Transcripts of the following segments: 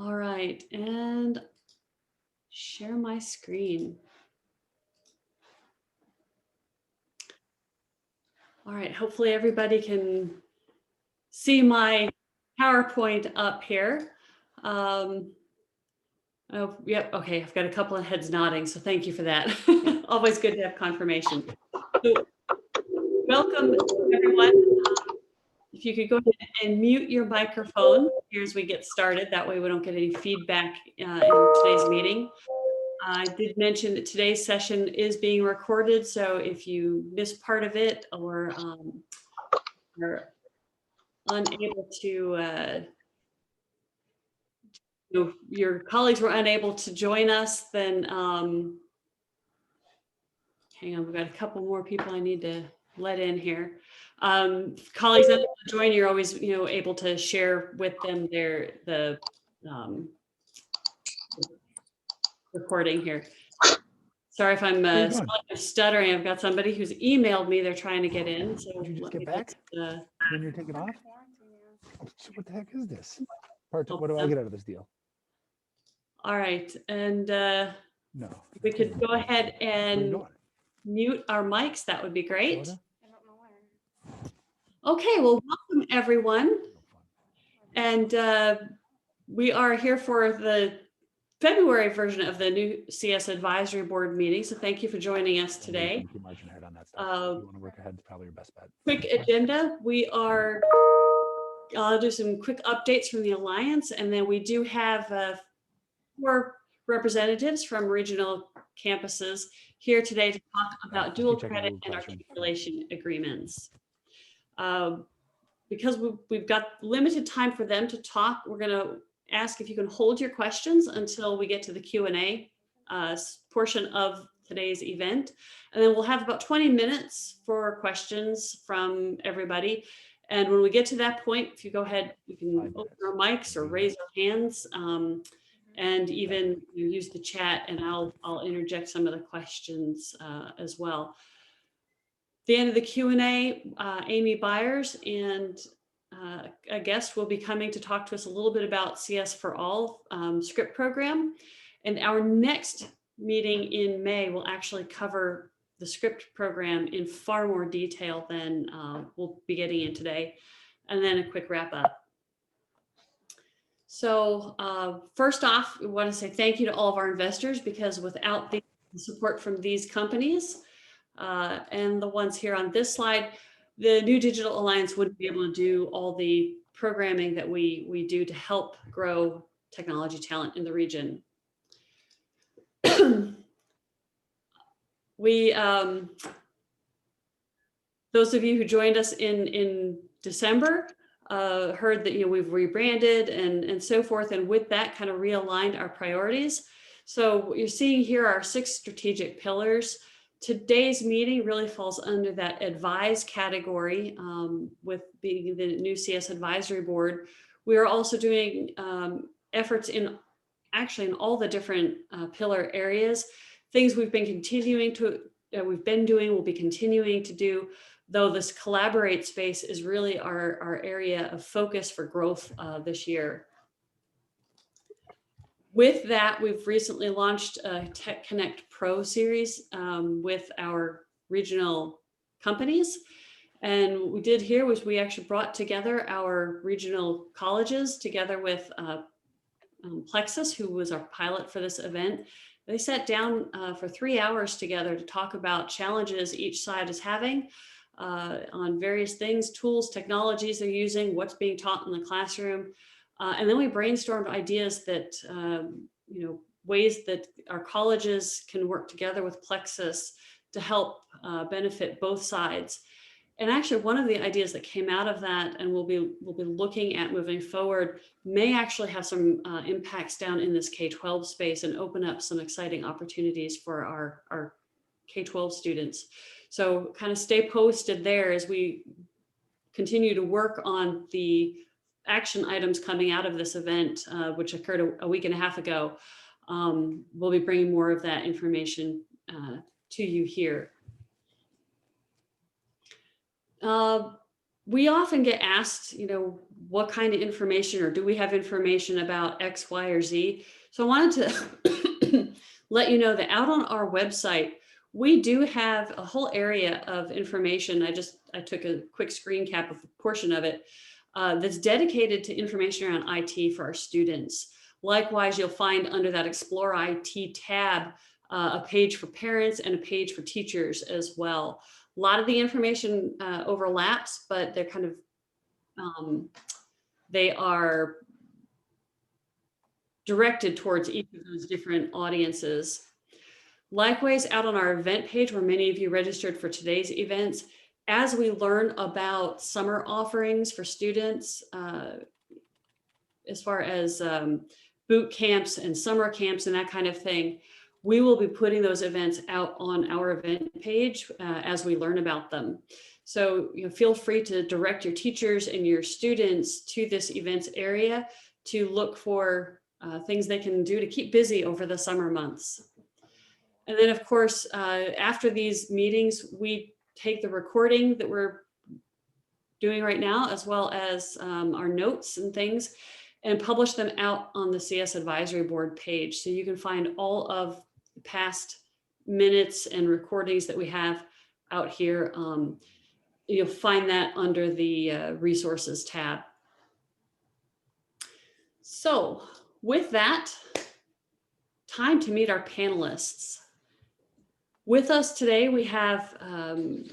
All right, and share my screen. All right, hopefully everybody can see my PowerPoint up here. Oh, yep, okay, I've got a couple of heads nodding, so thank you for that. Always good to have confirmation. So, welcome, everyone. If you could go ahead and mute your microphone here as we get started, that way we don't get any feedback in today's meeting. I did mention that today's session is being recorded, so if you miss part of it or are unable to, your colleagues were unable to join us, then hang on, we've got a couple more people I need to let in here. Colleagues that join, you're always able to share with them the recording here. Sorry if I'm stuttering. I've got somebody who's emailed me. They're trying to get in. So did you just get back? Then you're taking off? What the heck is this? What do I get out of this deal? All right, and no, we could go ahead and mute our mics. That would be great. Okay, well, welcome everyone. And we are here for the February version of the new CS Advisory Board meeting. So thank you for joining us today. Keep marching ahead on that stuff. If you want to work ahead, it's probably your best bet. Quick agenda. I'll do some quick updates from the Alliance, and then we do have 4 representatives from regional campuses here today to talk about dual credit and articulation agreements. Because we've got limited time for them to talk, we're going to ask if you can hold your questions until we get to the Q&A portion of today's event. And then we'll have about 20 minutes for questions from everybody. And when we get to that point, if you go ahead, you can open our mics or raise your hands and even use the chat, and I'll interject some of the questions as well. At the end of the Q&A, Amy Byers and a guest will be coming to talk to us a little bit about CSforAll script program. And our next meeting in May will actually cover the script program in far more detail than we'll be getting in today. And then a quick wrap up. So first off, we want to say thank you to all of our investors, because without the support from these companies and the ones here on this slide, the New Digital Alliance wouldn't be able to do all the programming that we do to help grow technology talent in the region. Those of you who joined us in December heard that we've rebranded and so forth, and with that kind of realigned our priorities. So what you're seeing here are 6 strategic pillars. Today's meeting really falls under that advise category with being the new CS Advisory Board. We are also doing efforts in all the different pillar areas, things we've been continuing to, we've been doing, we'll be continuing to do, though this collaborate space is really our area of focus for growth this year. With that, we've recently launched a Tech Connect Pro series with our regional companies. And what we did here was we actually brought together our regional colleges together with Plexus, who was our pilot for this event. They sat down for 3 hours together to talk about challenges each side is having on various things, tools, technologies they're using, what's being taught in the classroom. And then we brainstormed ideas that, ways that our colleges can work together with Plexus to help benefit both sides. And actually, one of the ideas that came out of that, and we'll be looking at moving forward, may actually have some impacts down in this K-12 space and open up some exciting opportunities for our K-12 students. So kind of stay posted there as we continue to work on the action items coming out of this event, which occurred a week and a half ago. We'll be bringing more of that information to you here. we often get asked, what kind of information, or do we have information about X, Y, or Z? So I wanted to let you know that out on our website, we do have a whole area of information. I took a quick screen cap of a portion of it that's dedicated to information around IT for our students. Likewise, you'll find under that Explore IT tab, a page for parents and a page for teachers as well. A lot of the information overlaps, but they're kind of, they are directed towards each of those different audiences. Likewise, out on our event page, where many of you registered for today's events, as we learn about summer offerings for students, as far as boot camps and summer camps and that kind of thing, we will be putting those events out on our event page as we learn about them. So feel free to direct your teachers and your students to this events area to look for things they can do to keep busy over the summer months. And then, of course, after these meetings, we take the recording that we're doing right now, as well as our notes and things, and publish them out on the CS Advisory Board page. So you can find all of the past minutes and recordings that we have out here. You'll find that under the resources tab. So with that, time to meet our panelists. With us today, we have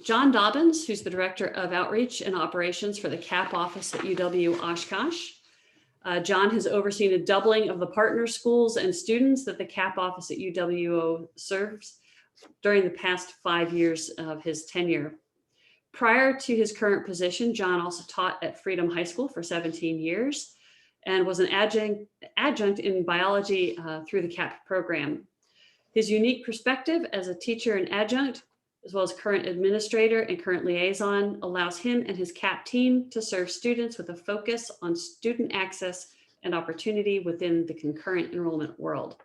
John Dobyns, who's the Director of Outreach and Operations for the CAPP office at UW Oshkosh. John has overseen a doubling of the partner schools and students that the CAPP office at UWO serves during the past 5 years of his tenure. Prior to his current position, John also taught at Freedom High School for 17 years and was an adjunct in biology through the CAPP program. His unique perspective as a teacher and adjunct, as well as current administrator and current liaison, allows him and his CAPP team to serve students with a focus on student access and opportunity within the concurrent enrollment world.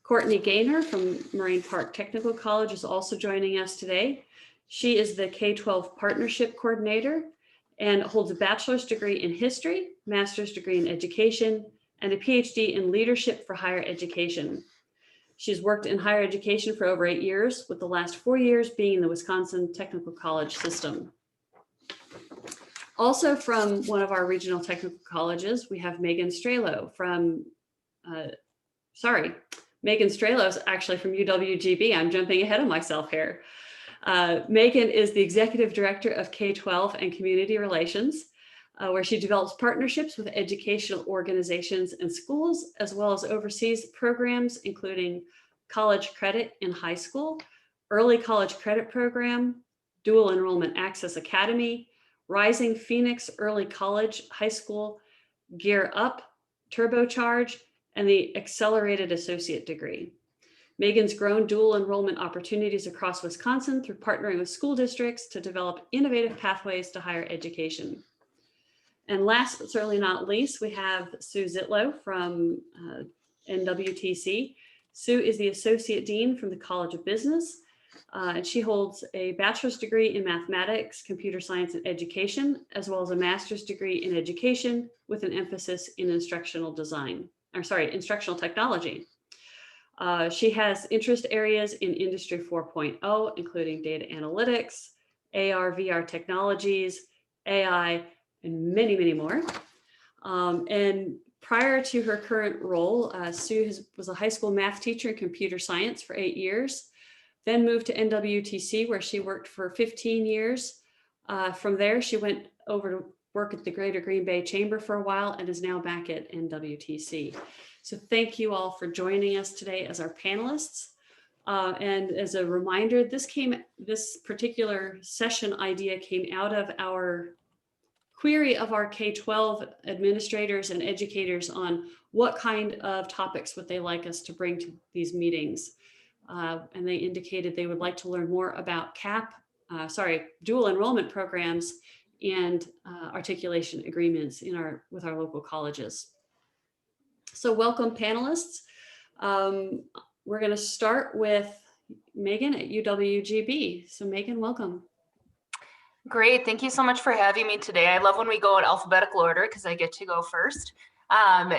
Courtney Gainer from Moraine Park Technical College is also joining us today. She is the K-12 Partnership Coordinator and holds a bachelor's degree in history, master's degree in education, and a PhD in leadership for higher education. She's worked in higher education for over 8 years, with the last 4 years being in the Wisconsin Technical College system. Also from one of our regional technical colleges, we have Meagan Strehlow from, Meagan Strehlow is actually from UWGB. I'm jumping ahead of myself here. Meagan is the Executive Director of K-12 and Community Relations, where she develops partnerships with educational organizations and schools, as well as oversees programs including college credit in high school, early college credit program, dual enrollment access academy, Rising Phoenix Early College High School, Gear Up, Turbocharge, and the Accelerated Associate Degree. Meagan's grown dual enrollment opportunities across Wisconsin through partnering with school districts to develop innovative pathways to higher education. And last but certainly not least, we have Sue Zitlow from NWTC. Sue is the Associate Dean from the College of Business, and she holds a bachelor's degree in mathematics, computer science, and education, as well as a master's degree in education with an emphasis in instructional technology. She has interest areas in Industry 4.0, including data analytics, AR, VR technologies, AI, and many, many more. And prior to her current role, Sue was a high school math teacher in computer science for 8 years, then moved to NWTC, where she worked for 15 years. From there, she went over to work at the Greater Green Bay Chamber for a while and is now back at NWTC. So thank you all for joining us today as our panelists. And as a reminder, this particular session idea came out of our query of our K-12 administrators and educators on what kind of topics would they like us to bring to these meetings. And they indicated they would like to learn more about dual enrollment programs and articulation agreements with our local colleges. So welcome, panelists. We're going to start with Meagan at UWGB. So Meagan, welcome. Great, thank you so much for having me today. I love when we go in alphabetical order because I get to go first.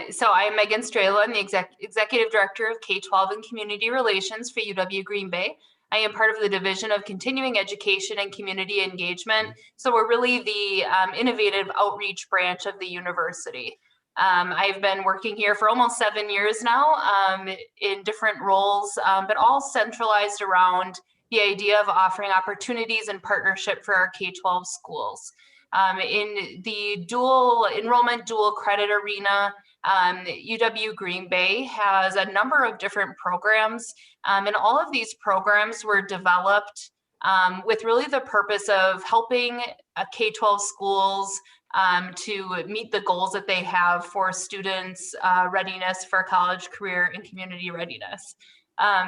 So I'm Meagan Strehlow. I'm the Executive Director of K-12 and Community Relations for UW Green Bay. I am part of the Division of Continuing Education and Community Engagement. So we're really the innovative outreach branch of the university. I've been working here for almost 7 years now in different roles, but all centralized around the idea of offering opportunities and partnership for our K-12 schools. In the dual enrollment, dual credit arena, UW Green Bay has a number of different programs, and all of these programs were developed with really the purpose of helping K-12 schools to meet the goals that they have for students' readiness for college, career, and community readiness.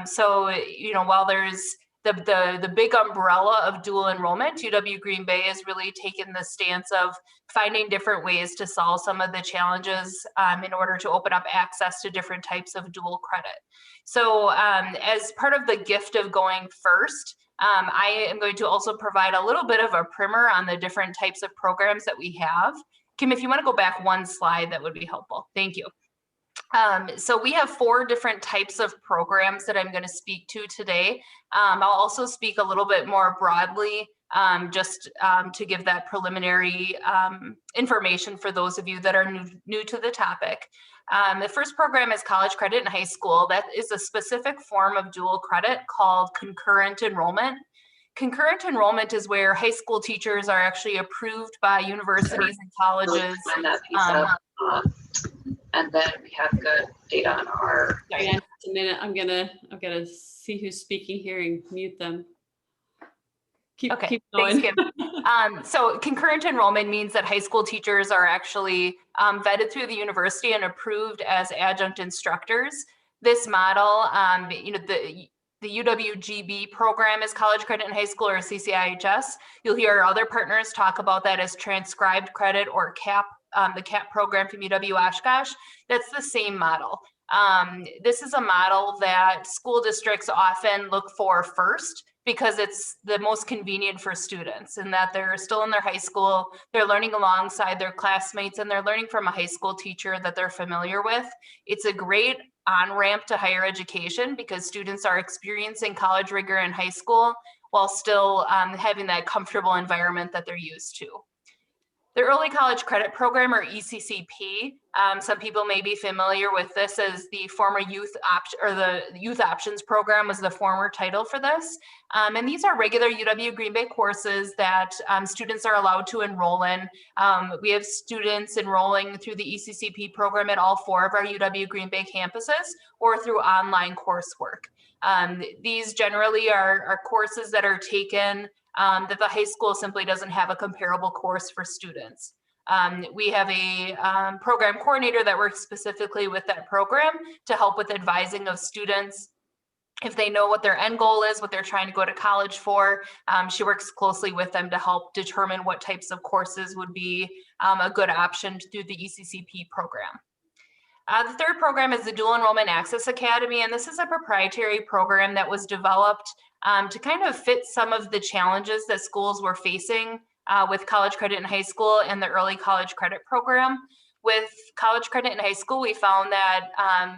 So, you know, while there's the big umbrella of dual enrollment, UW Green Bay has really taken the stance of finding different ways to solve some of the challenges in order to open up access to different types of dual credit. So as part of the gift of going first, I am going to also provide a little bit of a primer on the different types of programs that we have. Kim, if you want to go back one slide, that would be helpful. Thank you. So we have 4 different types of programs that I'm going to speak to today. I'll also speak a little bit more broadly just to give that preliminary information for those of you that are new to the topic. The first program is college credit in high school. That is a specific form of dual credit called concurrent enrollment. Concurrent enrollment is where high school teachers are actually approved by universities and colleges. And then we have good data on our. Sorry, just a minute. I'm gonna see who's speaking here and mute them. Keep going. Thanks, Kim. So concurrent enrollment means that high school teachers are actually vetted through the university and approved as adjunct instructors. This model, you know, the UWGB program is college credit in high school, or CCIHS. You'll hear our other partners talk about that as transcribed credit, or CAPP, the CAPP program from UW Oshkosh. That's the same model. This is a model that school districts often look for first because it's the most convenient for students, and that they're still in their high school, they're learning alongside their classmates, and they're learning from a high school teacher that they're familiar with. It's a great on-ramp to higher education because students are experiencing college rigor in high school while still having that comfortable environment that they're used to. The Early College Credit Program, or ECCP, some people may be familiar with this as the former Youth Options Program was the former title for this. And these are regular UW Green Bay courses that students are allowed to enroll in. We have students enrolling through the ECCP program at all 4 of our UW Green Bay campuses or through online coursework. These generally are courses that are taken that the high school simply doesn't have a comparable course for students. We have a program coordinator that works specifically with that program to help with advising of students. If they know what their end goal is, what they're trying to go to college for, she works closely with them to help determine what types of courses would be a good option through the ECCP program. The third program is the Dual Enrollment Access Academy, and this is a proprietary program that was developed to kind of fit some of the challenges that schools were facing with college credit in high school and the early college credit program. With college credit in high school, we found that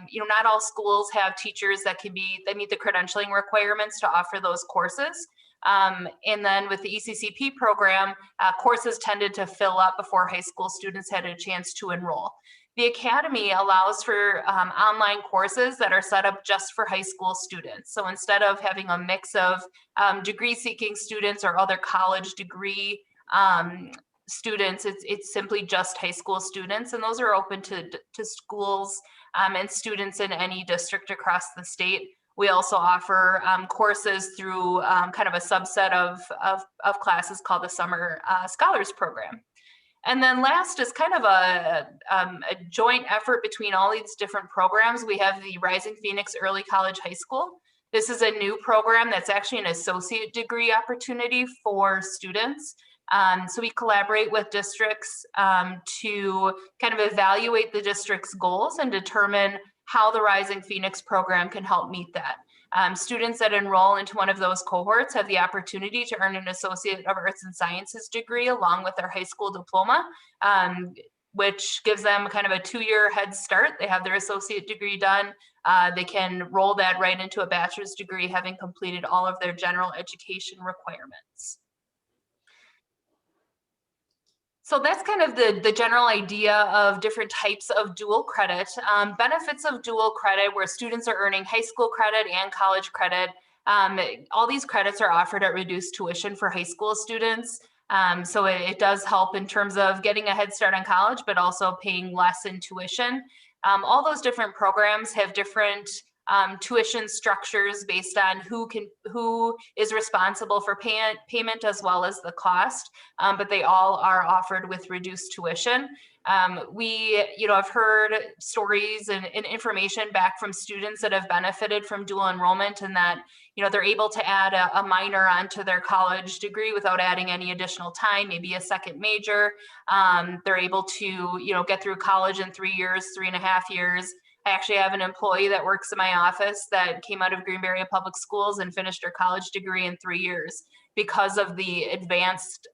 you know, not all schools have teachers that meet the credentialing requirements to offer those courses. And then with the ECCP program, courses tended to fill up before high school students had a chance to enroll. The Academy allows for online courses that are set up just for high school students. So instead of having a mix of degree-seeking students or other college degree students, it's simply just high school students, and those are open to schools and students in any district across the state. We also offer courses through kind of a subset of classes called the Summer Scholars Program. And then last is kind of a joint effort between all these different programs. We have the Rising Phoenix Early College High School. This is a new program that's actually an associate degree opportunity for students. So we collaborate with districts to kind of evaluate the district's goals and determine how the Rising Phoenix program can help meet that. Students that enroll into one of those cohorts have the opportunity to earn an Associate of Arts and Sciences degree along with their high school diploma, which gives them kind of a 2-year head start. They have their associate degree done. They can roll that right into a bachelor's degree, having completed all of their general education requirements. So that's kind of the general idea of different types of dual credit. Benefits of dual credit, where students are earning high school credit and college credit. All these credits are offered at reduced tuition for high school students. So it does help in terms of getting a head start on college, but also paying less in tuition. All those different programs have different tuition structures based on who is responsible for payment as well as the cost, but they all are offered with reduced tuition. We, have heard stories and information back from students that have benefited from dual enrollment, and that, they're able to add a minor onto their college degree without adding any additional time, maybe a second major. They're able to, get through college in 3 years, 3.5 years. I actually have an employee that works in my office that came out of Green Bay Area Public Schools and finished her college degree in 3 years because of the advanced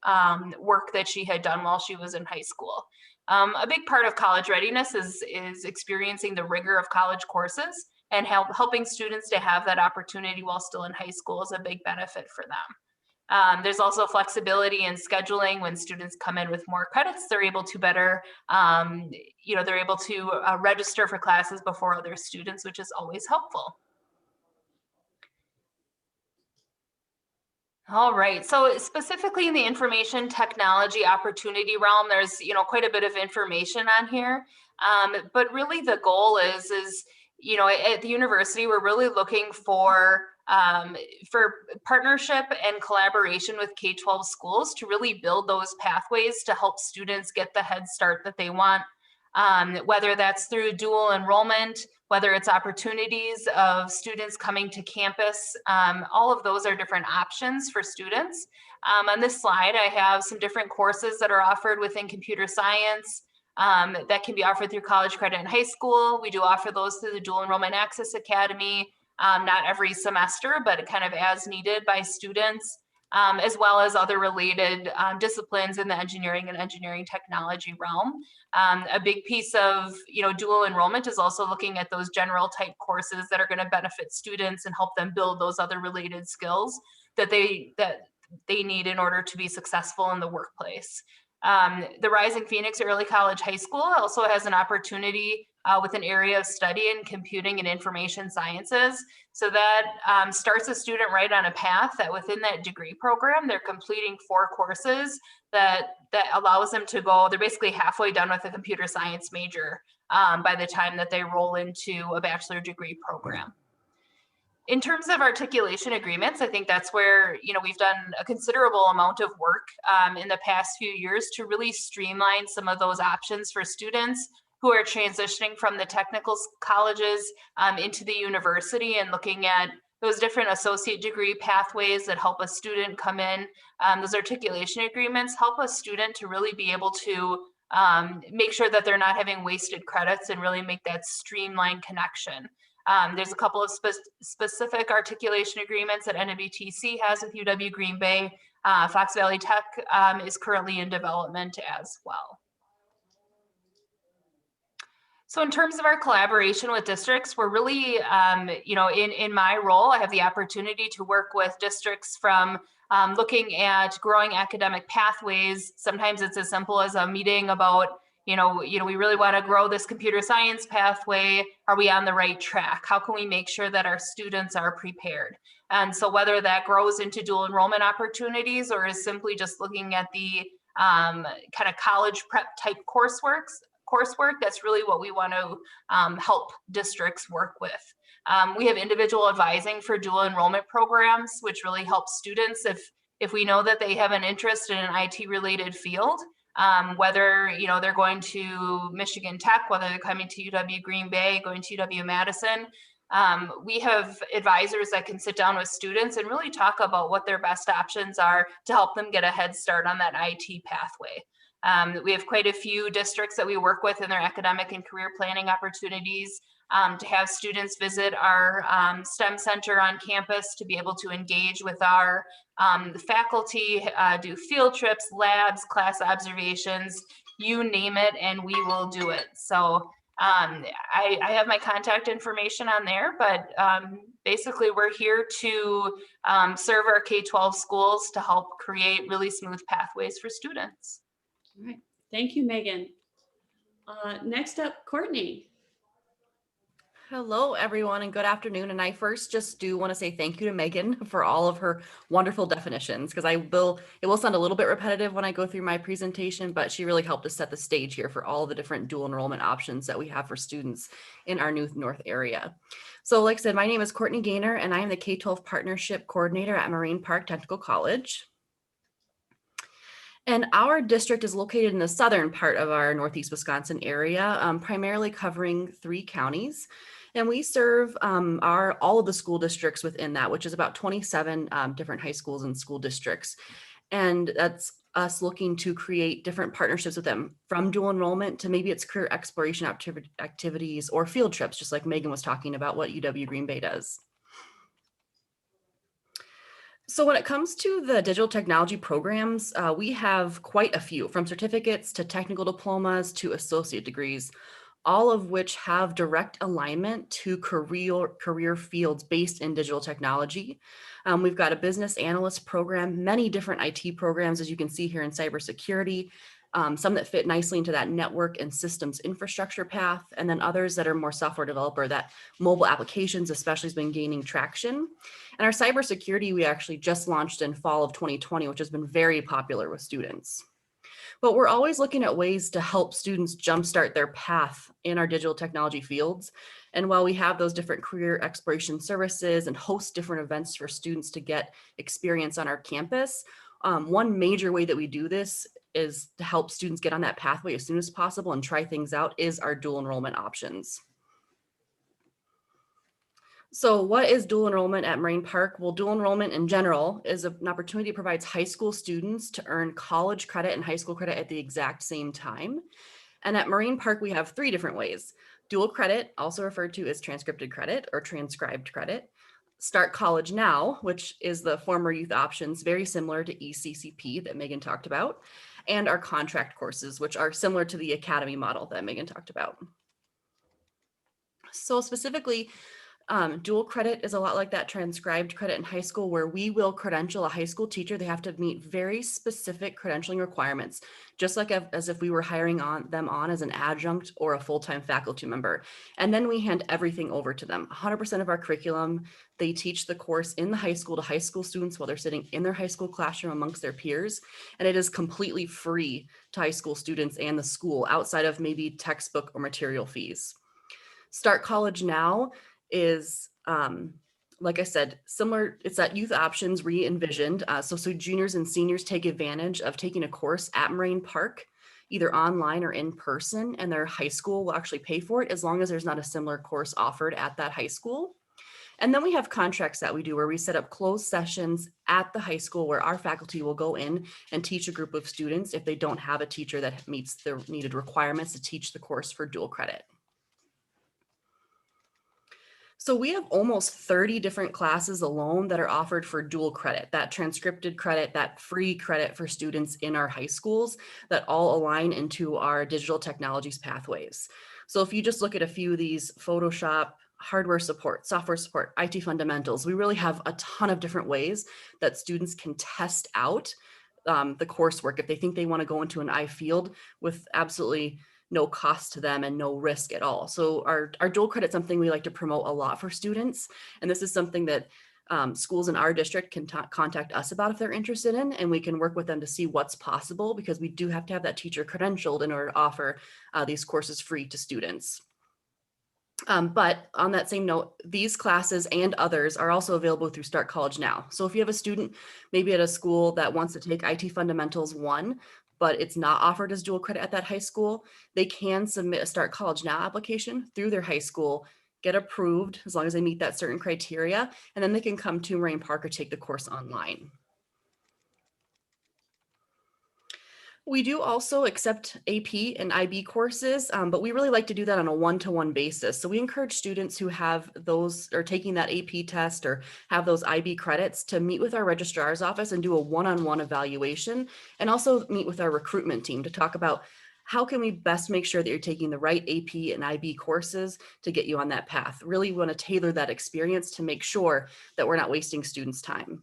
work that she had done while she was in high school. A big part of college readiness is experiencing the rigor of college courses, and helping students to have that opportunity while still in high school is a big benefit for them. There's also flexibility in scheduling. When students come in with more credits, they're able to better, they're able to register for classes before other students, which is always helpful. All right, so specifically in the information technology opportunity realm, there's quite a bit of information on here, but really the goal is at the university, we're really looking for partnership and collaboration with K-12 schools to really build those pathways to help students get the head start that they want, whether that's through dual enrollment, whether it's opportunities of students coming to campus. All of those are different options for students. On this slide, I have some different courses that are offered within computer science that can be offered through college credit in high school. We do offer those through the Dual Enrollment Access Academy. Not every semester, but kind of as needed by students, as well as other related disciplines in the engineering and engineering technology realm. A big piece of dual enrollment is also looking at those general type courses that are going to benefit students and help them build those other related skills that they need in order to be successful in the workplace. The Rising Phoenix Early College High School also has an opportunity with an area of study in computing and information sciences. So that starts a student right on a path that within that degree program, they're completing 4 courses that allows them to go, they're basically halfway done with a computer science major by the time that they roll into a bachelor degree program. In terms of articulation agreements, I think that's where we've done a considerable amount of work in the past few years to really streamline some of those options for students who are transitioning from the technical colleges into the university, and looking at those different associate degree pathways that help a student come in. Those articulation agreements help a student to really be able to make sure that they're not having wasted credits and really make that streamlined connection. There's a couple of specific articulation agreements that NWTC has with UW Green Bay. Fox Valley Tech is currently in development as well. So in terms of our collaboration with districts, we're really, in my role, I have the opportunity to work with districts from looking at growing academic pathways. Sometimes it's as simple as a meeting about, we really want to grow this computer science pathway. Are we on the right track? How can we make sure that our students are prepared? And so whether that grows into dual enrollment opportunities or is simply just looking at the kind of college prep type coursework, that's really what we want to help districts work with. We have individual advising for dual enrollment programs, which really helps students if we know that they have an interest in an IT related field, whether they're going to Michigan Tech, whether they're coming to UW Green Bay, going to UW Madison. We have advisors that can sit down with students and really talk about what their best options are to help them get a head start on that IT pathway. We have quite a few districts that we work with in their academic and career planning opportunities. to have students visit our STEM center on campus, to be able to engage with our the faculty, do field trips, labs, class observations, you name it, and we will do it. So I have my contact information on there, but basically we're here to serve our K-12 schools to help create really smooth pathways for students. All right. Thank you, Megan. Next up, Courtney. Hello, everyone, and good afternoon. And I first just do want to say thank you to Megan for all of her wonderful definitions, because it will sound a little bit repetitive when I go through my presentation, but she really helped us set the stage here for all the different dual enrollment options that we have for students in our New North area. So like I said, my name is Courtney Gainer, and I am the K-12 Partnership Coordinator at Moraine Park Technical College. And our district is located in the southern part of our Northeast Wisconsin area, primarily covering 3 counties. And we serve all of the school districts within that, which is about 27 different high schools and school districts. And that's us looking to create different partnerships with them, from dual enrollment to maybe it's career exploration activities or field trips, just like Megan was talking about what UW Green Bay does. So when it comes to the digital technology programs, we have quite a few, from certificates to technical diplomas to associate degrees, all of which have direct alignment to career fields based in digital technology. We've got a business analyst program, many different IT programs, as you can see here in cybersecurity, some that fit nicely into that network and systems infrastructure path, and then others that are more software developer, that mobile applications especially has been gaining traction. And our cybersecurity, we actually just launched in fall of 2020, which has been very popular with students. But we're always looking at ways to help students jumpstart their path in our digital technology fields. And while we have those different career exploration services and host different events for students to get experience on our campus, one major way that we do this is to help students get on that pathway as soon as possible and try things out is our dual enrollment options. So what is dual enrollment at Moraine Park? Well, dual enrollment in general is an opportunity that provides high school students to earn college credit and high school credit at the exact same time. And at Moraine Park, we have 3 different ways. Dual credit, also referred to as transcripted credit or transcribed credit. Start College Now, which is the former youth options, very similar to ECCP that Megan talked about, and our contract courses, which are similar to the academy model that Megan talked about. So specifically, dual credit is a lot like that transcribed credit in high school, where we will credential a high school teacher. They have to meet very specific credentialing requirements, just like as if we were hiring them on as an adjunct or a full-time faculty member. And then we hand everything over to them. 100% of our curriculum, they teach the course in the high school to high school students while they're sitting in their high school classroom amongst their peers. And it is completely free to high school students and the school, outside of maybe textbook or material fees. Start College Now is, like I said, similar. It's that youth options re-envisioned. So juniors and seniors take advantage of taking a course at Moraine Park, either online or in person, and their high school will actually pay for it as long as there's not a similar course offered at that high school. And then we have contracts that we do where we set up closed sessions at the high school where our faculty will go in and teach a group of students if they don't have a teacher that meets the needed requirements to teach the course for dual credit. So we have almost 30 different classes alone that are offered for dual credit, that transcripted credit, that free credit for students in our high schools that all align into our digital technologies pathways. So if you just look at a few of these, Photoshop, hardware support, software support, IT fundamentals, we really have a ton of different ways that students can test out the coursework if they think they want to go into an I field with absolutely no cost to them and no risk at all. So our dual credit is something we like to promote a lot for students. And this is something that schools in our district can contact us about if they're interested in, and we can work with them to see what's possible, because we do have to have that teacher credentialed in order to offer these courses free to students. But on that same note, these classes and others are also available through Start College Now. So if you have a student maybe at a school that wants to take IT Fundamentals 1, but it's not offered as dual credit at that high school, they can submit a Start College Now application through their high school, get approved as long as they meet that certain criteria, and then they can come to Moraine Park or take the course online. We do also accept AP and IB courses, but we really like to do that on a one-to-one basis. So we encourage students who have those or taking that AP test or have those IB credits to meet with our registrar's office and do a one-on-one evaluation, and also meet with our recruitment team to talk about how can we best make sure that you're taking the right AP and IB courses to get you on that path. Really want to tailor that experience to make sure that we're not wasting students' time.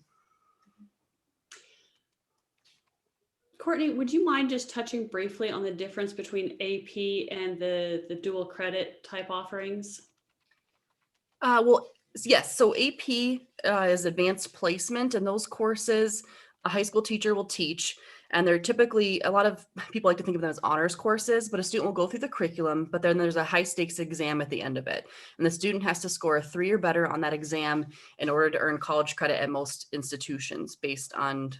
Courtney, would you mind just touching briefly on the difference between AP and the dual credit type offerings? Well, yes. So AP is advanced placement, and those courses a high school teacher will teach. And they're typically, a lot of people like to think of them as honors courses, but a student will go through the curriculum, but then there's a high stakes exam at the end of it. And the student has to score a 3 or better on that exam in order to earn college credit at most institutions based on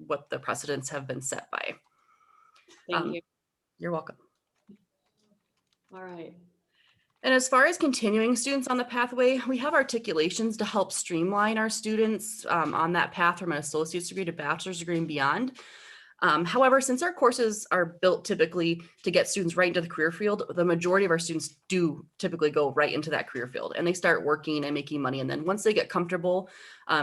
what the precedents have been set by. Thank you. You're welcome. All right. And as far as continuing students on the pathway, we have articulations to help streamline our students on that path from an associate's degree to bachelor's degree and beyond. However, since our courses are built typically to get students right into the career field, the majority of our students do typically go right into that career field and they start working and making money. And then once they get comfortable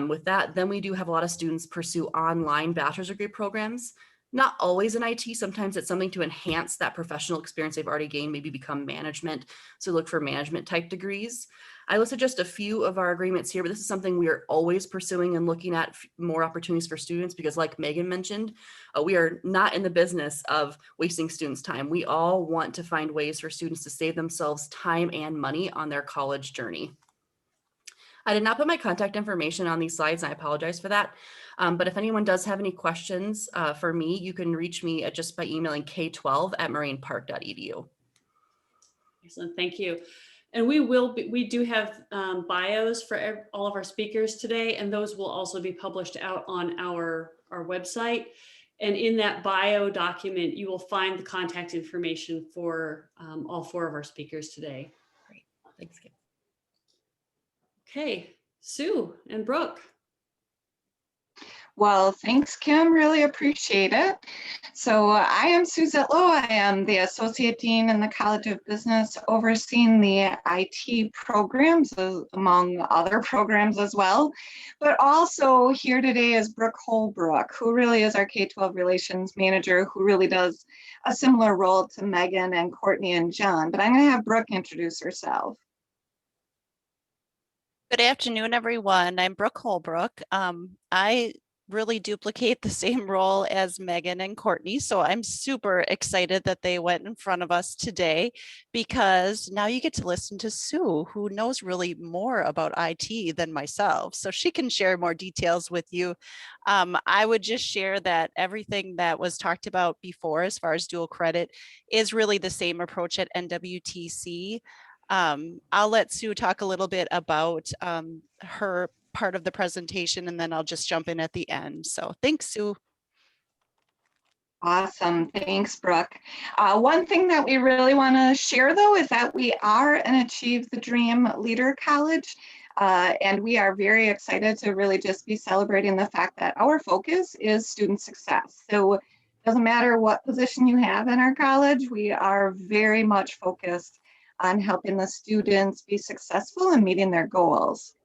with that, then we do have a lot of students pursue online bachelor's degree programs. Not always in IT, sometimes it's something to enhance that professional experience they've already gained, maybe become management. So look for management type degrees. I listed just a few of our agreements here, but this is something we are always pursuing and looking at more opportunities for students because like Megan mentioned, we are not in the business of wasting students' time. We all want to find ways for students to save themselves time and money on their college journey. I did not put my contact information on these slides, and I apologize for that. But if anyone does have any questions for me, you can reach me just by emailing k12@morainepark.edu. Excellent, thank you. And we do have bios for all of our speakers today, and those will also be published out on our website. And in that bio document, you will find the contact information for all 4 of our speakers today. Great, thanks, Kim. Okay, Sue and Brooke. Well, thanks, Kim. Really appreciate it. So I am Sue Zitlow. I am the Associate Dean in the College of Business, overseeing the IT programs, among other programs as well. But also here today is Brooke Holbrook, who really is our K-12 Relations Manager, who really does a similar role to Megan and Courtney and John. But I'm going to have Brooke introduce herself. Good afternoon, everyone. I'm Brooke Holbrook. I really duplicate the same role as Megan and Courtney, so I'm super excited that they went in front of us today because now you get to listen to Sue, who knows really more about IT than myself, so she can share more details with you. I would just share that everything that was talked about before as far as dual credit is really the same approach at NWTC. I'll let Sue talk a little bit about her part of the presentation, and then I'll just jump in at the end. So thanks, Sue. Awesome. Thanks, Brooke. One thing that we really want to share, though, is that we are an Achieve the Dream Leader College, and we are very excited to really just be celebrating the fact that our focus is student success. So it doesn't matter what position you have in our college, we are very much focused on helping the students be successful and meeting their goals.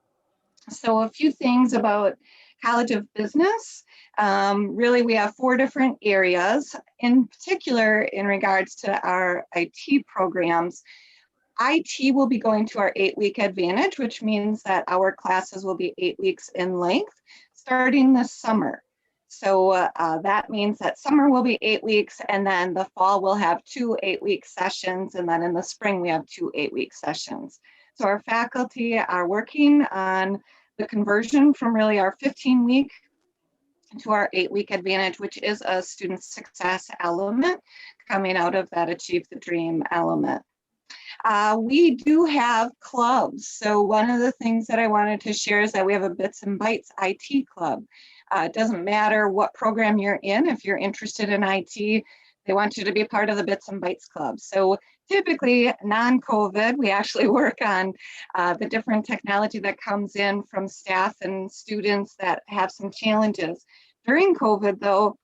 So a few things about College of Business. Really, we have 4 different areas. In particular, in regards to our IT programs, IT will be going to our 8-week advantage, which means that our classes will be 8 weeks in length starting this summer. So that means that summer will be 8 weeks, and then the fall we'll have 2 8-week sessions, and then in the spring we have 2 8-week sessions. So our faculty are working on the conversion from really our 15-week to our 8-week advantage, which is a student success element coming out of that Achieve the Dream element. We do have clubs. So one of the things that I wanted to share is that we have a Bits and Bytes IT club. It doesn't matter what program you're in. If you're interested in IT, they want you to be part of the Bits and Bytes club. So typically non-COVID, we actually work on the different technology that comes in from staff and students that have some challenges. During COVID though,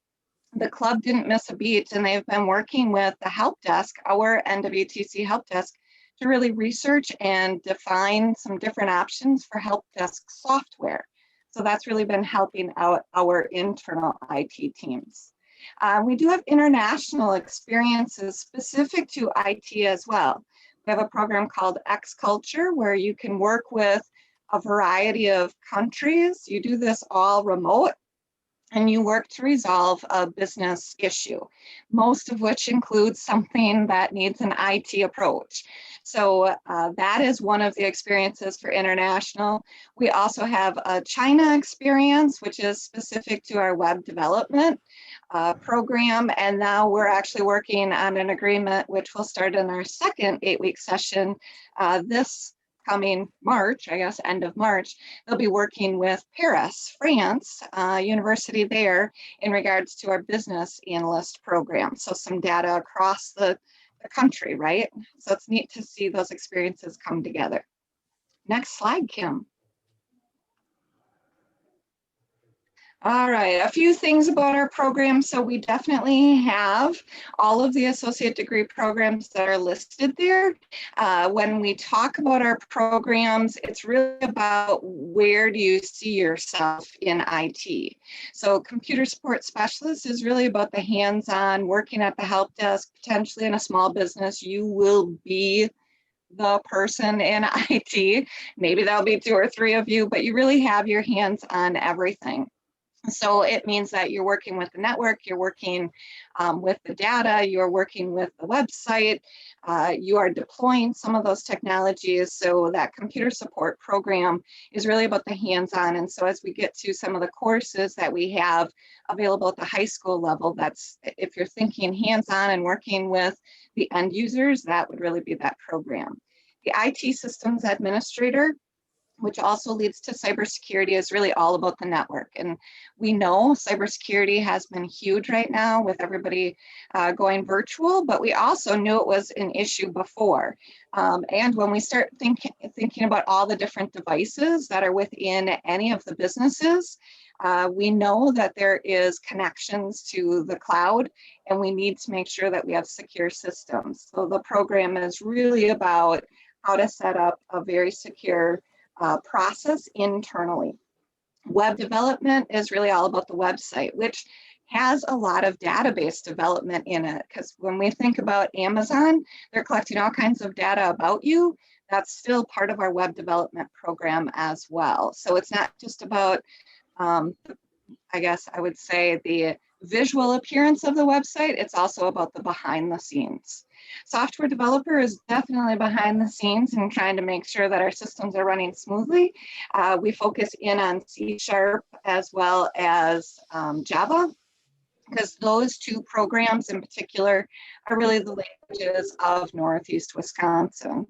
the club didn't miss a beat, and they've been working with the help desk, our NWTC help desk, to really research and define some different options for help desk software. So that's really been helping out our internal IT teams. We do have international experiences specific to IT as well. We have a program called X Culture, where you can work with a variety of countries. You do this all remote, and you work to resolve a business issue, most of which includes something that needs an IT approach. So that is one of the experiences for international. We also have a China experience, which is specific to our web development program. And now we're actually working on an agreement, which will start in our second 8-week session this coming March, I guess, end of March. They'll be working with Paris, France, university there, in regards to our business analyst program. So some data across the country, right? So it's neat to see those experiences come together. Next slide, Kim. All right, a few things about our program. So we definitely have all of the associate degree programs that are listed there. When we talk about our programs, it's really about where do you see yourself in IT. So computer support specialist is really about the hands-on working at the help desk, potentially in a small business. You will be the person in IT. Maybe that'll be 2 or 3 of you, but you really have your hands on everything. So it means that you're working with the network, you're working with the data, you're working with the website, you are deploying some of those technologies. So that computer support program is really about the hands-on. And so as we get to some of the courses that we have available at the high school level, that's, if you're thinking hands-on and working with the end users, that would really be that program. The IT systems administrator, which also leads to cybersecurity, is really all about the network. And we know cybersecurity has been huge right now with everybody going virtual, but we also knew it was an issue before. And when we start thinking about all the different devices that are within any of the businesses, we know that there is connections to the cloud, and we need to make sure that we have secure systems. So the program is really about how to set up a very secure process internally. Web development is really all about the website, which has a lot of database development in it, because when we think about Amazon, they're collecting all kinds of data about you. That's still part of our web development program as well. So it's not just about, I guess I would say, the visual appearance of the website, it's also about the behind the scenes. Software developer is definitely behind the scenes and trying to make sure that our systems are running smoothly. We focus in on C# as well as Java, because those 2 programs in particular are really the languages of Northeast Wisconsin.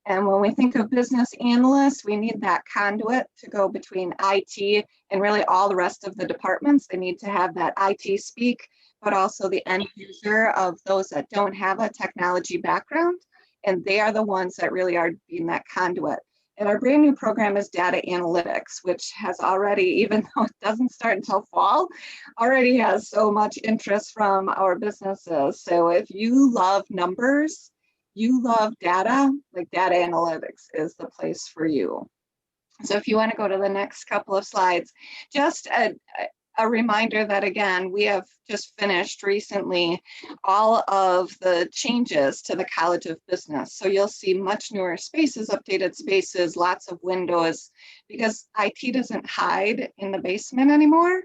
And when we think of business analysts, we need that conduit to go between IT and really all the rest of the departments. They need to have that IT speak, but also the end user of those that don't have a technology background. And they are the ones that really are being that conduit. And our brand new program is data analytics, which has already, even though it doesn't start until fall, already has so much interest from our businesses. So if you love numbers, you love data, like data analytics is the place for you. So if you want to go to the next couple of slides, just a reminder that, again, we have just finished recently all of the changes to the College of Business. So you'll see much newer spaces, updated spaces, lots of windows, because IT doesn't hide in the basement anymore.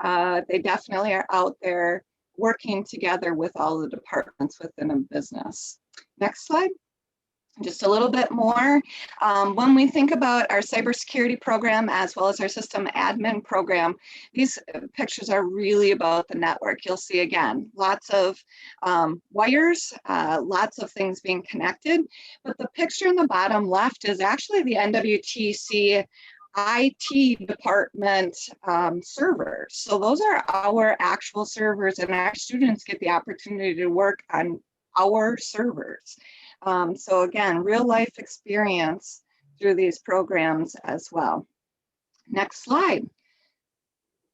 They definitely are out there working together with all the departments within a business. Next slide. Just a little bit more. When we think about our cybersecurity program as well as our system admin program, these pictures are really about the network. You'll see, again, lots of wires, lots of things being connected. But the picture in the bottom left is actually the NWTC IT department servers. So those are our actual servers, and our students get the opportunity to work on our servers. So again, real life experience through these programs as well. Next slide.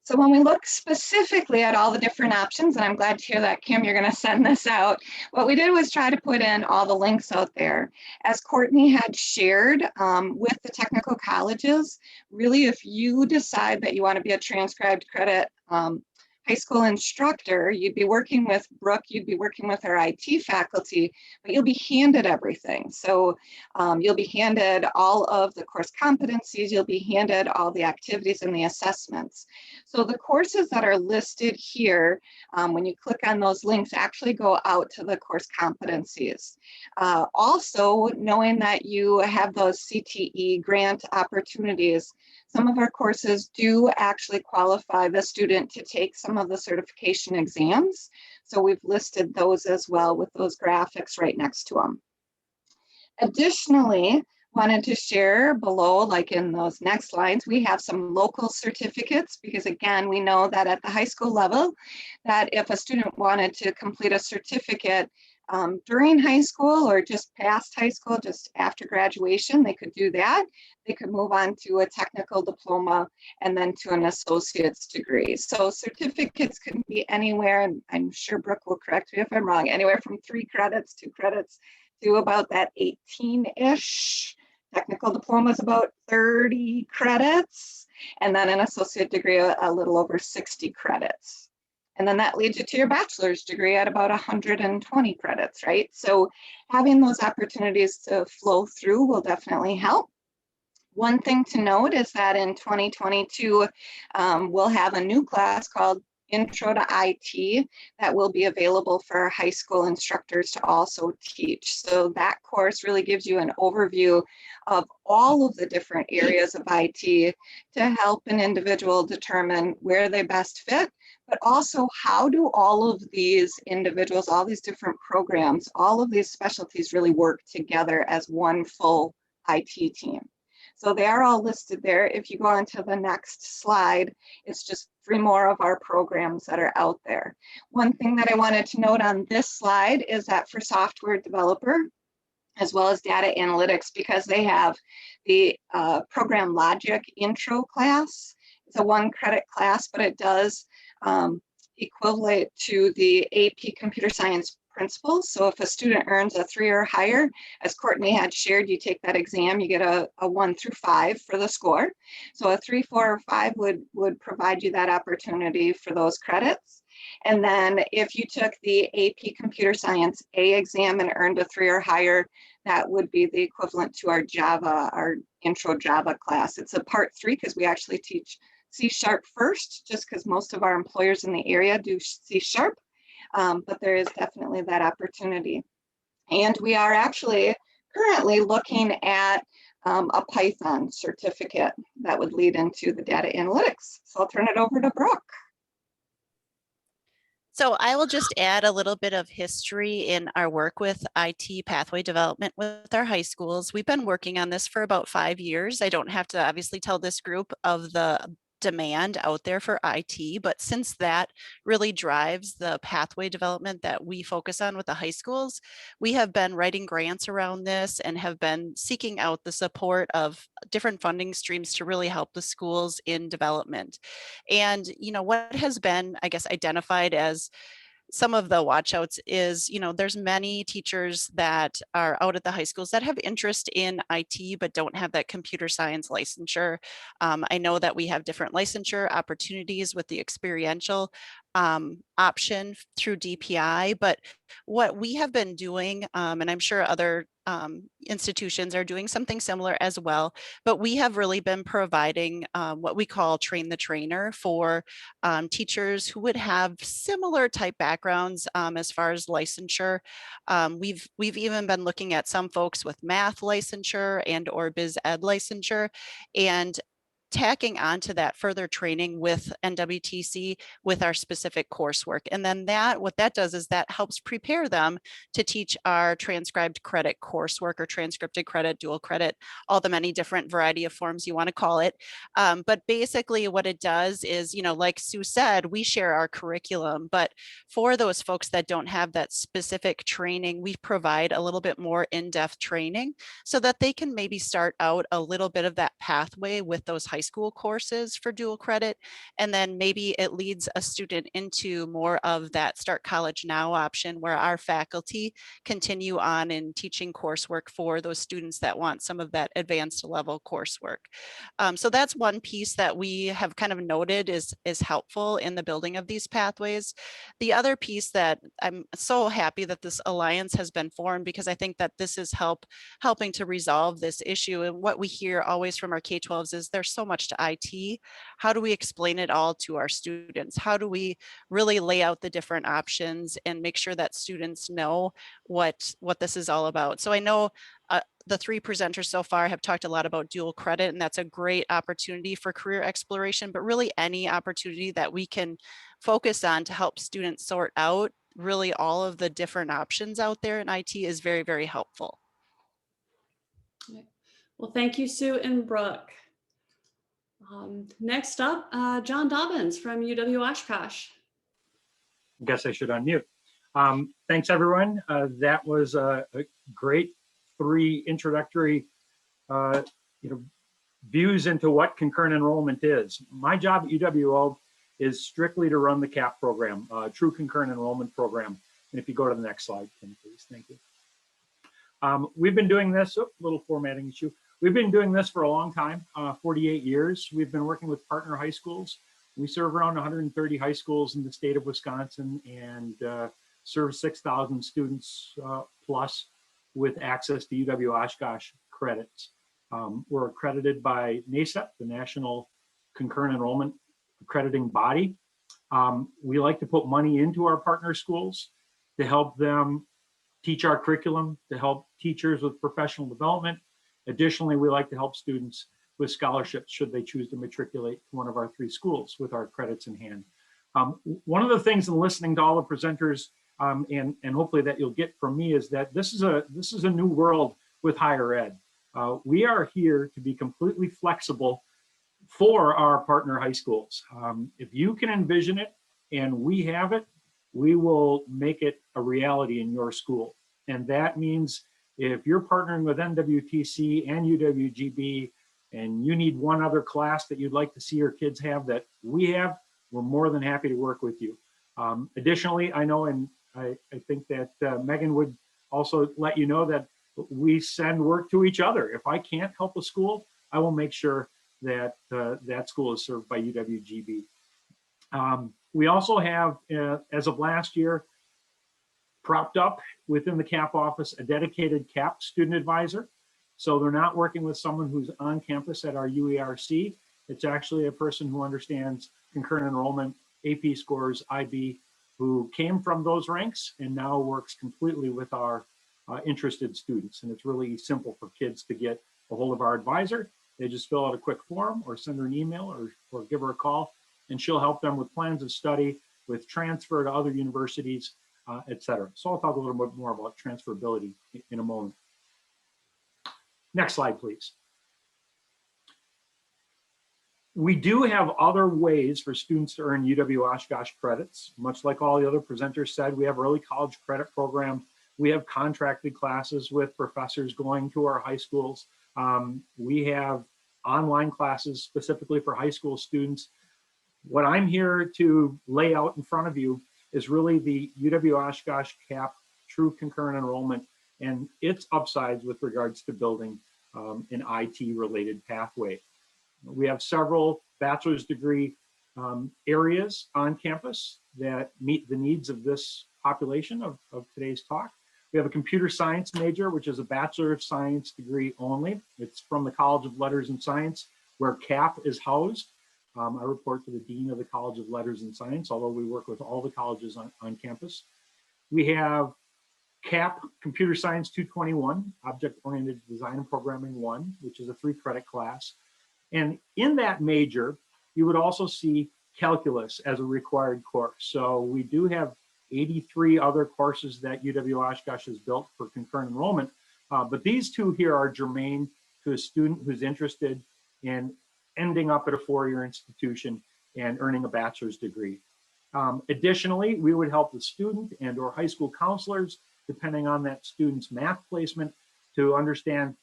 So when we look specifically at all the different options, and I'm glad to hear that, Kim, you're going to send this out. What we did was try to put in all the links out there. As Courtney had shared with the technical colleges, really, if you decide that you want to be a transcribed credit high school instructor, you'd be working with Brooke, you'd be working with our IT faculty, but you'll be handed everything. So you'll be handed all of the course competencies, you'll be handed all the activities and the assessments. So the courses that are listed here, when you click on those links, actually go out to the course competencies. Also, knowing that you have those CTE grant opportunities, some of our courses do actually qualify the student to take some of the certification exams. So we've listed those as well with those graphics right next to them. Additionally, wanted to share below, like in those next lines, we have some local certificates, because again, we know that at the high school level, that if a student wanted to complete a certificate during high school or just past high school, just after graduation, they could do that. They could move on to a technical diploma and then to an associate's degree. So certificates can be anywhere, and I'm sure Brooke will correct me if I'm wrong, anywhere from 3 credits, 2 credits to about that 18-ish. Technical diploma is about 30 credits, and then an associate degree a little over 60 credits. And then that leads you to your bachelor's degree at about 120 credits, right? So having those opportunities to flow through will definitely help. One thing to note is that in 2022, we'll have a new class called Intro to IT that will be available for our high school instructors to also teach. So that course really gives you an overview of all of the different areas of IT to help an individual determine where they best fit, but also how do all of these individuals, all these different programs, all of these specialties really work together as one full IT team. So they are all listed there. If you go on to the next slide, it's just 3 more of our programs that are out there. One thing that I wanted to note on this slide is that for software developer, as well as data analytics, because they have the program logic intro class. It's a 1 credit class, but it does equivalent to the AP computer science principles. So if a student earns a 3 or higher, as Courtney had shared, you take that exam, you get a 1 through 5 for the score. So a 3, 4, or 5 would provide you that opportunity for those credits. And then if you took the AP Computer Science A exam and earned a 3 or higher, that would be the equivalent to our Java, our intro Java class. It's a part 3 because we actually teach C# first, just because most of our employers in the area do C#. But there is definitely that opportunity. And we are actually currently looking at a Python certificate that would lead into the data analytics. So I'll turn it over to Brooke. So I will just add a little bit of history in our work with IT pathway development with our high schools. We've been working on this for about 5 years. I don't have to obviously tell this group of the demand out there for IT, but since that really drives the pathway development that we focus on with the high schools, we have been writing grants around this and have been seeking out the support of different funding streams to really help the schools in development. And, you know, what has been, I guess, identified as some of the watchouts is, you know, there's many teachers that are out at the high schools that have interest in IT, but don't have that computer science licensure. I know that we have different licensure opportunities with the experiential option through DPI, but what we have been doing, and I'm sure other institutions are doing something similar as well, but we have really been providing what we call train the trainer for teachers who would have similar type backgrounds as far as licensure. We've even been looking at some folks with math licensure and or biz ed licensure, and tacking onto that further training with NWTC with our specific coursework. And then what that does is that helps prepare them to teach our transcribed credit coursework or transcripted credit, dual credit, all the many different variety of forms you want to call it. But basically what it does is, you know, like Sue said, we share our curriculum, but for those folks that don't have that specific training, we provide a little bit more in-depth training so that they can maybe start out a little bit of that pathway with those high high school courses for dual credit. And then maybe it leads a student into more of that Start College Now option where our faculty continue on in teaching coursework for those students that want some of that advanced level coursework. So that's one piece that we have kind of noted is helpful in the building of these pathways. The other piece that I'm so happy that this alliance has been formed, because I think that this is helping to resolve this issue. And what we hear always from our K-12s is there's so much to IT. How do we explain it all to our students? How do we really lay out the different options and make sure that students know what this is all about? So I know the three presenters so far have talked a lot about dual credit, and that's a great opportunity for career exploration, but really any opportunity that we can focus on to help students sort out really all of the different options out there in IT is very, very helpful. Well, thank you, Sue and Brooke. Next up, John Dobyns from UW Oshkosh. I guess I should unmute. Thanks, everyone. That was a great 3 introductory views into what concurrent enrollment is. My job at UWO is strictly to run the CAPP program, true concurrent enrollment program. And if you go to the next slide, Tim, please, thank you. We've been doing this, little formatting issue. We've been doing this for a long time, 48 years. We've been working with partner high schools. We serve around 130 high schools in the state of Wisconsin and serve 6,000 students plus with access to UW Oshkosh credits. We're accredited by NACEP, the National Concurrent Enrollment Accrediting Body. We like to put money into our partner schools to help them teach our curriculum, to help teachers with professional development. Additionally, we like to help students with scholarships should they choose to matriculate to one of our 3 schools with our credits in hand. One of the things in listening to all the presenters and hopefully that you'll get from me is that this is a new world with higher ed. We are here to be completely flexible for our partner high schools. If you can envision it and we have it, we will make it a reality in your school. And that means if you're partnering with NWTC and UWGB and you need one other class that you'd like to see your kids have that we have, we're more than happy to work with you. Additionally, I know, and I think that Meagan would also let you know that we send work to each other. If I can't help a school, I will make sure that that school is served by UWGB. We also have, as of last year, propped up within the CAPP office, a dedicated CAPP student advisor. So they're not working with someone who's on campus at our UERC. It's actually a person who understands concurrent enrollment, AP scores, IB, who came from those ranks and now works completely with our interested students. And it's really simple for kids to get a hold of our advisor. They just fill out a quick form or send her an email or give her a call, and she'll help them with plans of study, with transfer to other universities, et cetera. So I'll talk a little bit more about transferability in a moment. Next slide, please. We do have other ways for students to earn UW Oshkosh credits. Much like all the other presenters said, we have early college credit program. We have contracted classes with professors going to our high schools. We have online classes specifically for high school students. What I'm here to lay out in front of you is really the UW Oshkosh CAPP True Concurrent Enrollment and its upsides with regards to building an IT related pathway. We have several bachelor's degree areas on campus that meet the needs of this population of today's talk. We have a computer science major, which is a Bachelor of Science degree only. It's from the College of Letters and Science, where CAPP is housed. I report to the Dean of the College of Letters and Science, although we work with all the colleges on campus. We have CAPP Computer Science 221, Object-Oriented Design and Programming 1, which is a 3-credit class. And in that major, you would also see calculus as a required course. So we do have 83 other courses that UW Oshkosh has built for concurrent enrollment. But these 2 here are germane to a student who's interested in ending up at a 4-year institution and earning a bachelor's degree. Additionally, we would help the student and or high school counselors, depending on that student's math placement, to understand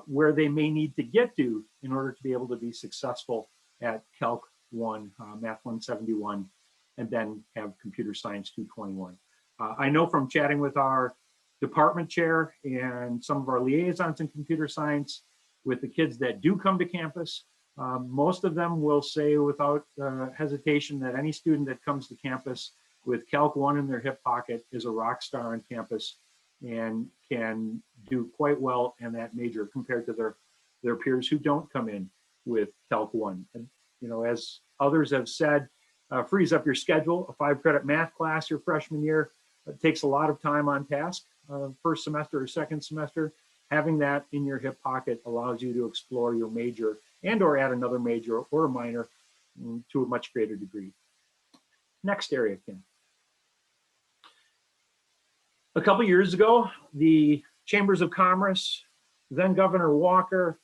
where they may need to get to in order to be able to be successful at Calc 1, Math 171, and then have Computer Science 221. I know from chatting with our department chair and some of our liaisons in computer science with the kids that do come to campus, most of them will say without hesitation that any student that comes to campus with Calc 1 in their hip pocket is a rock star on campus and can do quite well in that major compared to their peers who don't come in with Calc 1. And, you know, as others have said, frees up your schedule. A 5-credit math class your freshman year takes a lot of time on task. First semester or second semester, having that in your hip pocket allows you to explore your major and or add another major or a minor to a much greater degree. Next area, Kim. A couple years ago, the Chambers of Commerce, then Governor Walker,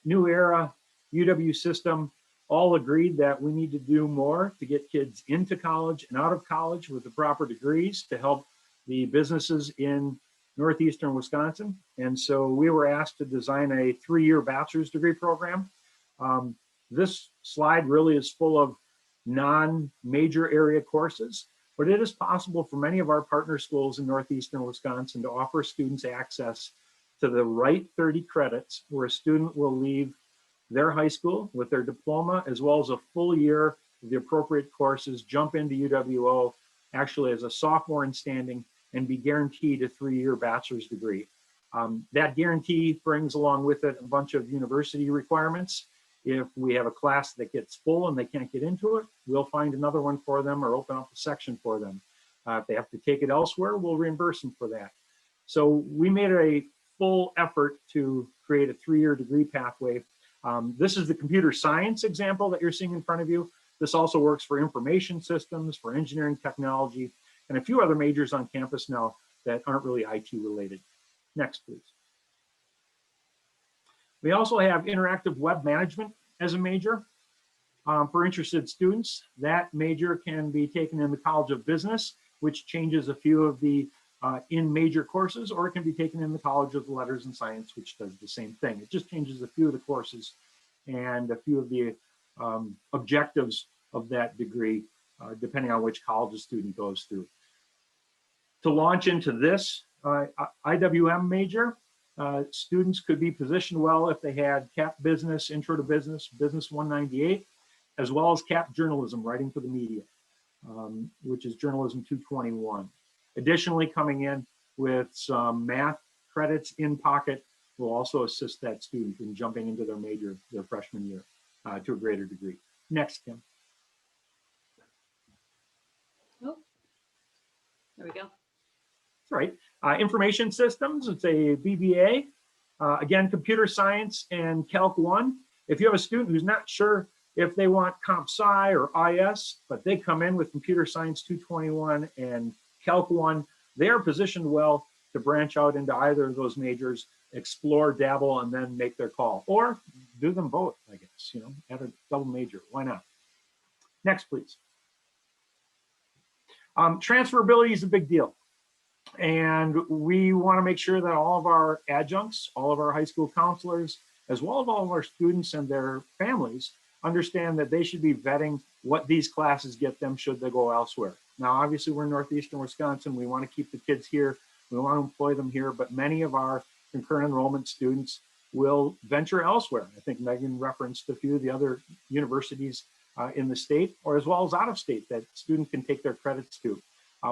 New Era, UW System, all agreed that we need to do more to get kids into college and out of college with the proper degrees to help the businesses in northeastern Wisconsin. And so we were asked to design a 3-year bachelor's degree program. This slide really is full of non-major area courses, but it is possible for many of our partner schools in northeastern Wisconsin to offer students access to the right 30 credits where a student will leave their high school with their diploma as well as a full year of the appropriate courses, jump into UWO actually as a sophomore in standing and be guaranteed a 3-year bachelor's degree. That guarantee brings along with it a bunch of university requirements. If we have a class that gets full and they can't get into it, we'll find another one for them or open up a section for them. If they have to take it elsewhere, we'll reimburse them for that. So we made a full effort to create a 3-year degree pathway. This is the computer science example that you're seeing in front of you. This also works for information systems, for engineering technology, and a few other majors on campus now that aren't really IT related. Next, please. We also have interactive web management as a major for interested students. That major can be taken in the College of Business, which changes a few of the in major courses, or it can be taken in the College of Letters and Science, which does the same thing. It just changes a few of the courses and a few of the objectives of that degree, depending on which college a student goes through. To launch into this IWM major, students could be positioned well if they had CAPP Business, Intro to Business, Business 198, as well as CAPP Journalism, Writing for the Media, which is Journalism 221. Additionally, coming in with some math credits in pocket will also assist that student in jumping into their major their freshman year to a greater degree. Next, Kim. Oh, there we go. That's right. Information systems, it's a BBA. Again, computer science and Calc 1. If you have a student who's not sure if they want Comp Sci or IS, but they come in with computer science 221 and Calc 1, they are positioned well to branch out into either of those majors, explore, dabble, and then make their call. Or do them both, I guess, you know, add a double major, why not? Next, please. Transferability is a big deal. And we want to make sure that all of our adjuncts, all of our high school counselors, as well as all of our students and their families understand that they should be vetting what these classes get them should they go elsewhere. Now, obviously, we're in northeastern Wisconsin. We want to keep the kids here. We want to employ them here, but many of our concurrent enrollment students will venture elsewhere. I think Meagan referenced a few of the other universities in the state, or as well as out of state, that students can take their credits to.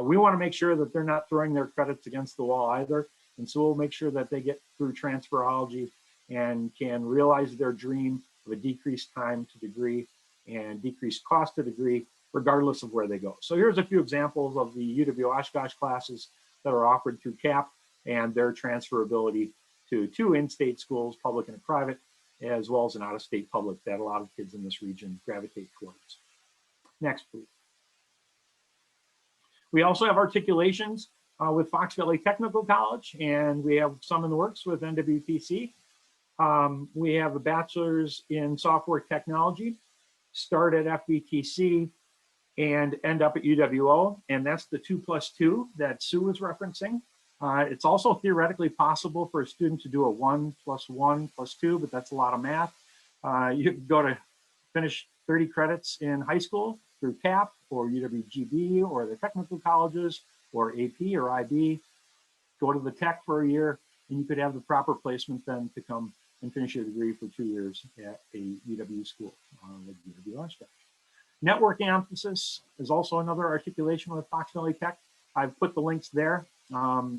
We want to make sure that they're not throwing their credits against the wall either. And so we'll make sure that they get through transferology and can realize their dream of a decreased time to degree and decreased cost to degree, regardless of where they go. So here's a few examples of the UW Oshkosh classes that are offered through CAPP and their transferability to 2 in-state schools, public and private, as well as an out-of-state public that a lot of kids in this region gravitate towards. Next, please. We also have articulations with Fox Valley Technical College, and we have some in the works with NWTC. We have a bachelor's in software technology, start at FBTC and end up at UWO, and that's the 2+2 that Sue was referencing. It's also theoretically possible for a student to do a 1 + 1 + 2, but that's a lot of math. You can go to finish 30 credits in high school through CAPP or UWGB or the technical colleges or AP or IB, go to the tech for a year, and you could have the proper placement then to come and finish your degree for 2 years at a UW school, like UW Oshkosh. Networking emphasis is also another articulation with Fox Valley Tech. I've put the links there.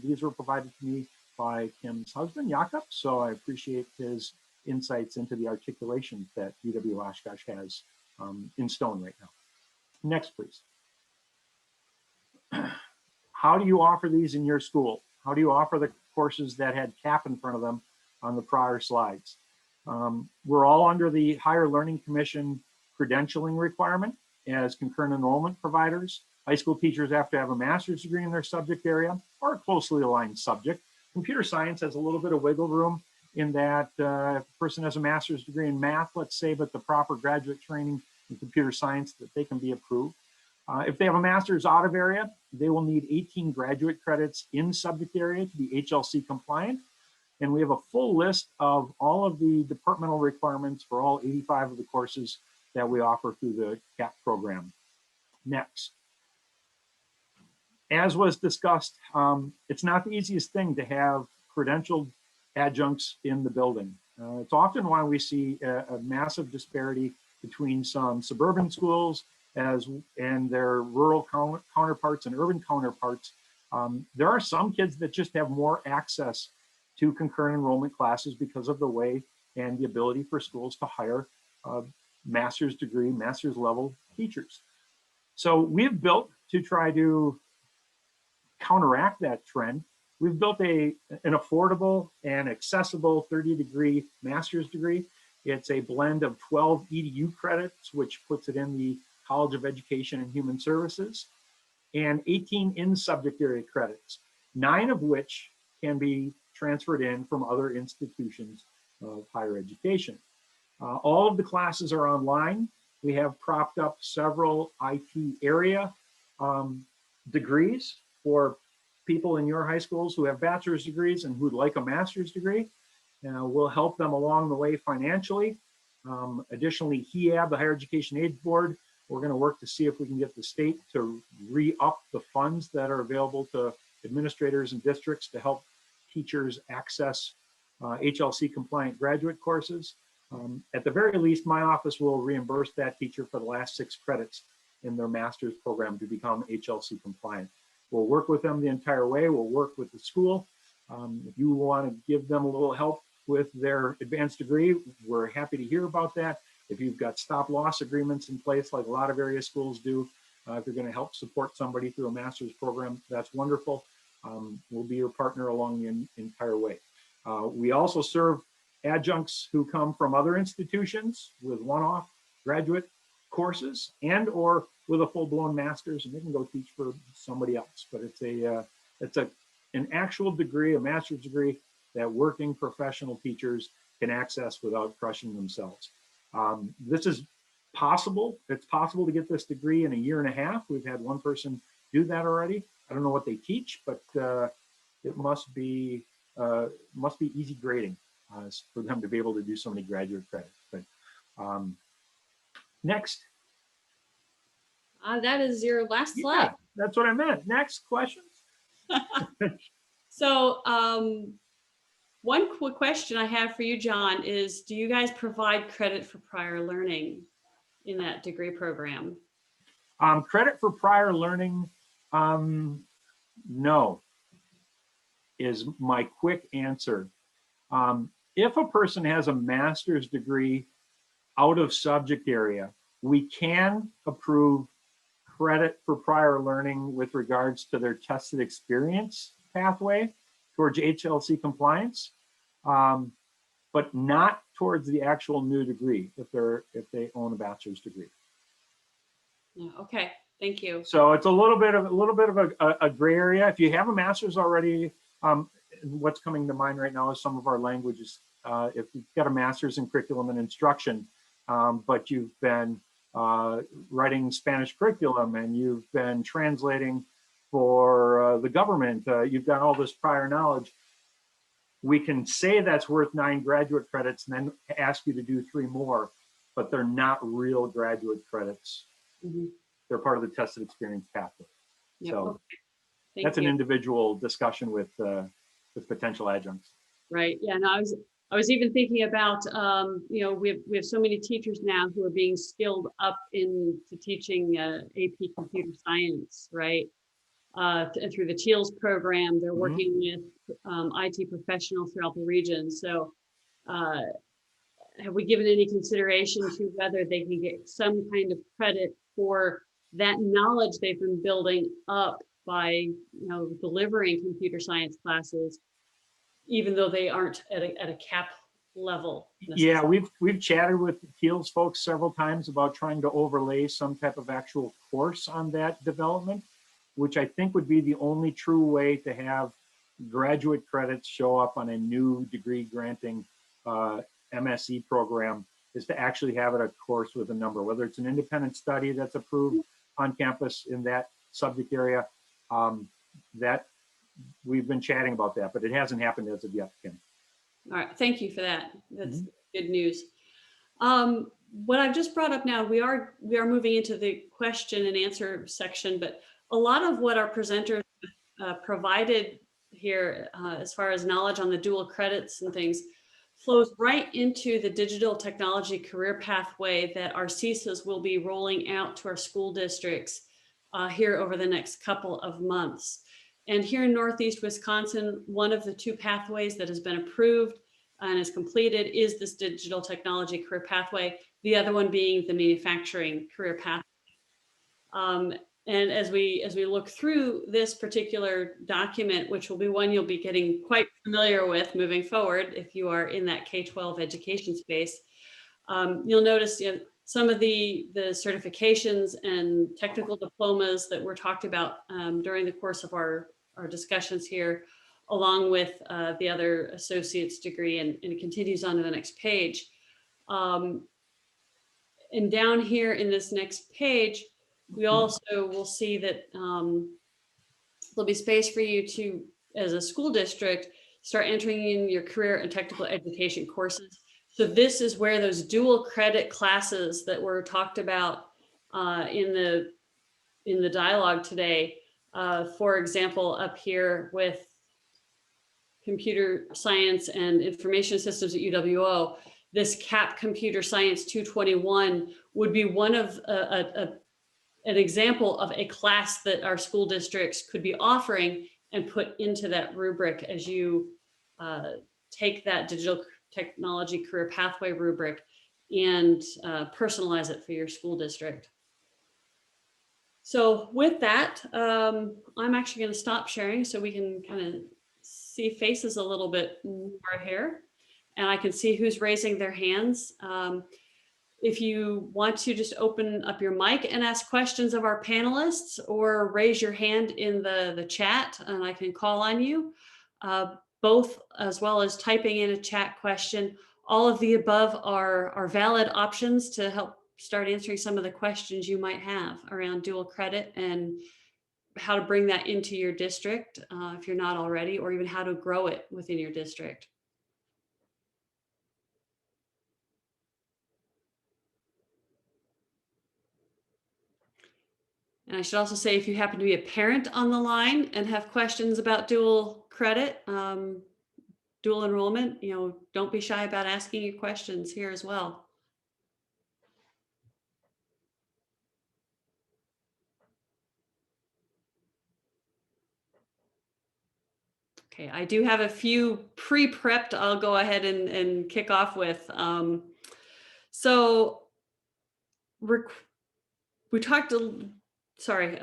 These were provided to me by Kim's husband, Jakob, so I appreciate his insights into the articulation that UW Oshkosh has in stone right now. Next, please. How do you offer these in your school? How do you offer the courses that had CAPP in front of them on the prior slides? We're all under the Higher Learning Commission credentialing requirement as concurrent enrollment providers. High school teachers have to have a master's degree in their subject area or a closely aligned subject. Computer science has a little bit of wiggle room in that if a person has a master's degree in math, let's say, but the proper graduate training in computer science, that they can be approved. If they have a master's out of area, they will need 18 graduate credits in subject area to be HLC compliant. And we have a full list of all of the departmental requirements for all 85 of the courses that we offer through the CAPP program. Next. As was discussed, it's not the easiest thing to have credentialed adjuncts in the building. It's often why we see a massive disparity between some suburban schools and their rural counterparts and urban counterparts. There are some kids that just have more access to concurrent enrollment classes because of the way and the ability for schools to hire master's degree, master's level teachers. So we've built to try to counteract that trend. We've built an affordable and accessible 30-degree master's degree. It's a blend of 12 EDU credits, which puts it in the College of Education and Human Services, and 18 in-subject area credits, 9 of which can be transferred in from other institutions of higher education. All of the classes are online. We have propped up several IT area degrees for people in your high schools who have bachelor's degrees and who'd like a master's degree. We'll help them along the way financially. Additionally, HEAB, the Higher Education Aid Board, we're going to work to see if we can get the state to re-up the funds that are available to administrators and districts to help teachers access HLC compliant graduate courses. At the very least, my office will reimburse that teacher for the last 6 credits in their master's program to become HLC compliant. We'll work with them the entire way. We'll work with the school. If you want to give them a little help with their advanced degree, we're happy to hear about that. If you've got stop-loss agreements in place, like a lot of area schools do, if you're going to help support somebody through a master's program, that's wonderful. We'll be your partner along the entire way. We also serve adjuncts who come from other institutions with one-off graduate courses and or with a full-blown master's, and they can go teach for somebody else. But it's an actual degree, a master's degree, that working professional teachers can access without crushing themselves. This is possible. It's possible to get this degree in a year and a half. We've had one person do that already. I don't know what they teach, but it must be easy grading for them to be able to do so many graduate credits. But next. That is your last slide. Yeah, that's what I meant. Next, questions? So one quick question I have for you, John, is do you guys provide credit for prior learning in that degree program? Credit for prior learning, no, is my quick answer. If a person has a master's degree out of subject area, we can approve credit for prior learning with regards to their tested experience pathway towards HLC compliance, but not towards the actual new degree if they own a bachelor's degree. Okay, thank you. So it's a little bit of a gray area. If you have a master's already, what's coming to mind right now is some of our languages. If you've got a master's in curriculum and instruction, but you've been writing Spanish curriculum and you've been translating for the government, you've got all this prior knowledge. We can say that's worth 9 graduate credits and then ask you to do 3 more, but they're not real graduate credits. Mhm. They're part of the tested experience pathway. Yep, So okay. Thank that's an you. individual discussion with potential adjuncts. Right. Yeah. No, I was even thinking about, you know, we have so many teachers now who are being skilled up into teaching AP computer science, right? And through the TEALS program, they're working with IT professionals throughout the region. So have we given any consideration to whether they can get some kind of credit for that knowledge they've been building up by, you know, delivering computer science classes, even though they aren't at a CAPP level? Yeah, we've chatted with TEALS folks several times about trying to overlay some type of actual course on that development, which I think would be the only true way to have graduate credits show up on a new degree granting MSc program, is to actually have it a course with a number, whether it's an independent study that's approved on campus in that subject area. That we've been chatting about that, but it hasn't happened as of yet, Kim. All right, thank you for that. That's good news. What I've just brought up now, we are moving into the question and answer section, but a lot of what our presenters provided here as far as knowledge on the dual credits and things flows right into the digital technology career pathway that our CSAs will be rolling out to our school districts here over the next couple of months. And here in Northeast Wisconsin, one of the 2 pathways that has been approved and is completed is this digital technology career pathway, the other one being the manufacturing career pathway. And as we look through this particular document, which will be one you'll be getting quite familiar with moving forward if you are in that K-12 education space, you'll notice, you know, some of the certifications and technical diplomas that were talked about during the course of our discussions here, along with the other associate's degree, and it continues on to the next page. And down here in this next page, we also will see that there'll be space for you to, as a school district, start entering in your career and technical education courses. So this is where those dual credit classes that were talked about in the dialogue today, for example, up here with computer science and information systems at UWO, this CAPP Computer Science 221 would be one of an example of a class that our school districts could be offering and put into that rubric as you take that digital technology career pathway rubric and personalize it for your school district. So with that, I'm actually going to stop sharing so we can kind of see faces a little bit more here, and I can see who's raising their hands. If you want to just open up your mic and ask questions of our panelists, or raise your hand in the chat and I can call on you, both as well as typing in a chat question. All of the above are valid options to help start answering some of the questions you might have around dual credit and how to bring that into your district if you're not already, or even how to grow it within your district. And I should also say, if you happen to be a parent on the line and have questions about dual credit, dual enrollment, you know, don't be shy about asking your questions here as well. Okay, I do have a few pre-prepped I'll go ahead and kick off with. So we talked, sorry,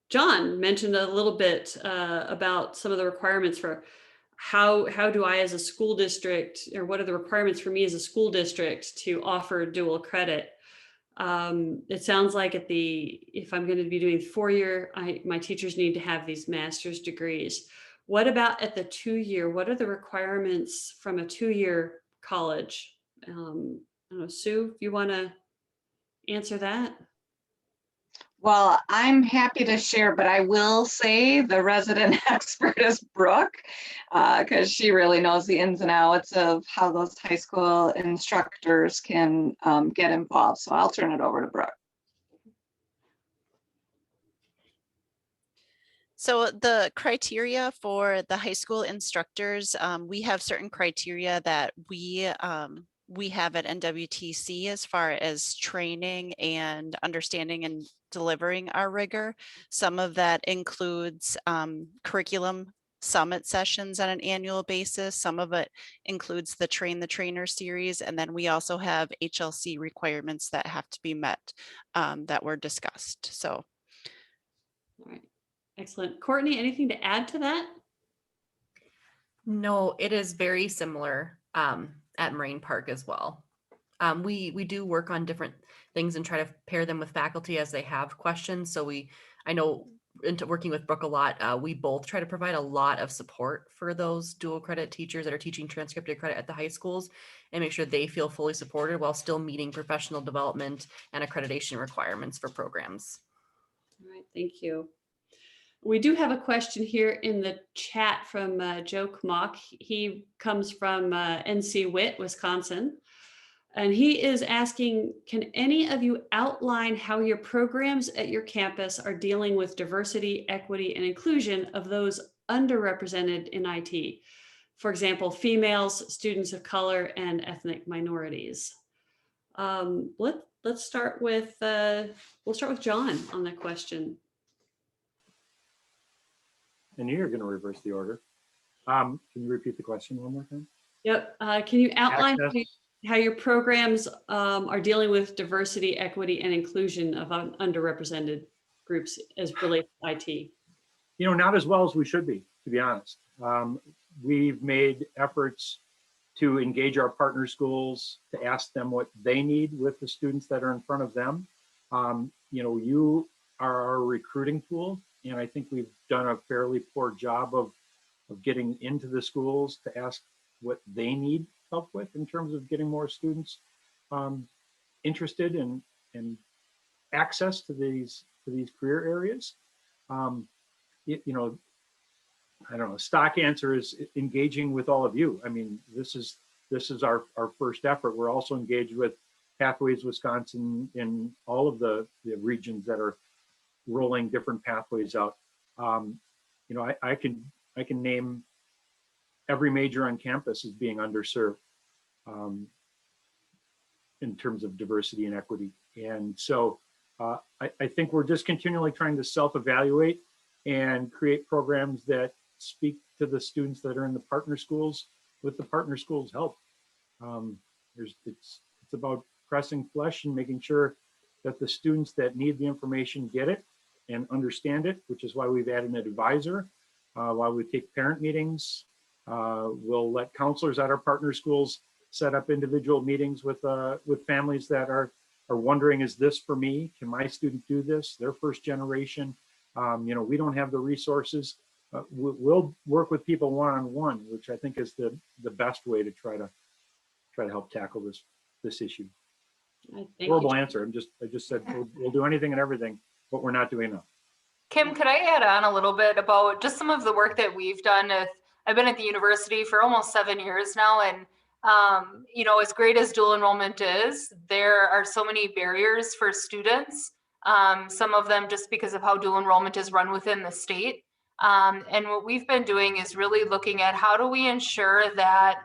John mentioned a little bit about some of the requirements for how do I as a school district, or what are the requirements for me as a school district to offer dual credit? It sounds like if I'm going to be doing 4-year, my teachers need to have these master's degrees. What about at the 2-year? What are the requirements from a 2-year college? I don't know, Sue, if you want to answer that? Well, I'm happy to share, but I will say the resident expert is Brooke, because she really knows the ins and outs of how those high school instructors can get involved. So I'll turn it over to Brooke. So the criteria for the high school instructors, we have certain criteria that we have at NWTC as far as training and understanding and delivering our rigor. Some of that includes curriculum summit sessions on an annual basis. Some of it includes the Train the Trainer series. And then we also have HLC requirements that have to be met that were discussed. So. All right. Excellent. Courtney, anything to add to that? No, it is very similar at Moraine Park as well. We do work on different things and try to pair them with faculty as they have questions. So I know into working with Brooke a lot, we both try to provide a lot of support for those dual credit teachers that are teaching transcripted credit at the high schools and make sure they feel fully supported while still meeting professional development and accreditation requirements for programs. All right, thank you. We do have a question here in the chat from Joe Kmock. He comes from NC Witt, Wisconsin. And he is asking, can any of you outline how your programs at your campus are dealing with diversity, equity, and inclusion of those underrepresented in IT? For example, females, students of color, and ethnic minorities. Let's start with, we'll start with John on that question. And you're going to reverse the order. Can you repeat the question one more time? Yep. Can you outline Access. how your programs are dealing with diversity, equity, and inclusion of underrepresented groups as relates to IT? You know, not as well as we should be, to be honest. We've made efforts to engage our partner schools, to ask them what they need with the students that are in front of them. You know, you are our recruiting tool, and I think we've done a fairly poor job of getting into the schools to ask what they need help with in terms of getting more students interested in access to these career areas. You know, I don't know, stock answer is engaging with all of you. I mean, this is our first effort. We're also engaged with Pathways Wisconsin in all of the regions that are rolling different pathways out. You know, I can name every major on campus as being underserved in terms of diversity and equity. And so I think we're just continually trying to self-evaluate and create programs that speak to the students that are in the partner schools with the partner schools' help. It's about pressing flesh and making sure that the students that need the information get it and understand it, which is why we've added an advisor, why we take parent meetings. We'll let counselors at our partner schools set up individual meetings with families that are wondering, is this for me? Can my student do this? They're first generation. You know, we don't have the resources. We'll work with people one-on-one, which I think is the best way to try to help tackle this issue. Horrible answer. I just said we'll do anything and everything, but we're not doing enough. Kim, could I add on a little bit about just some of the work that we've done? I've been at the university for almost 7 years now, and you know, as great as dual enrollment is, there are so many barriers for students. Some of them just because of how dual enrollment is run within the state. And what we've been doing is really looking at how do we ensure that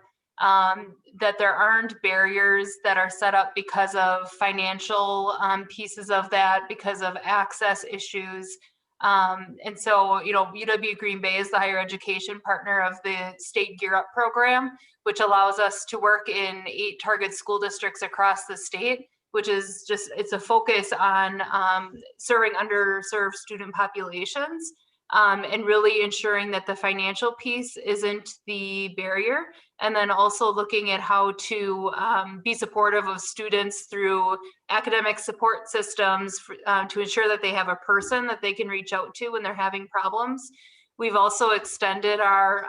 that there aren't barriers that are set up because of financial pieces of that, because of access issues. And so, you know, UW Green Bay is the higher education partner of the State Gear Up program, which allows us to work in 8 target school districts across the state, which is just, it's a focus on serving underserved student populations. And really ensuring that the financial piece isn't the barrier, and then also looking at how to be supportive of students through academic support systems to ensure that they have a person that they can reach out to when they're having problems. We've also extended our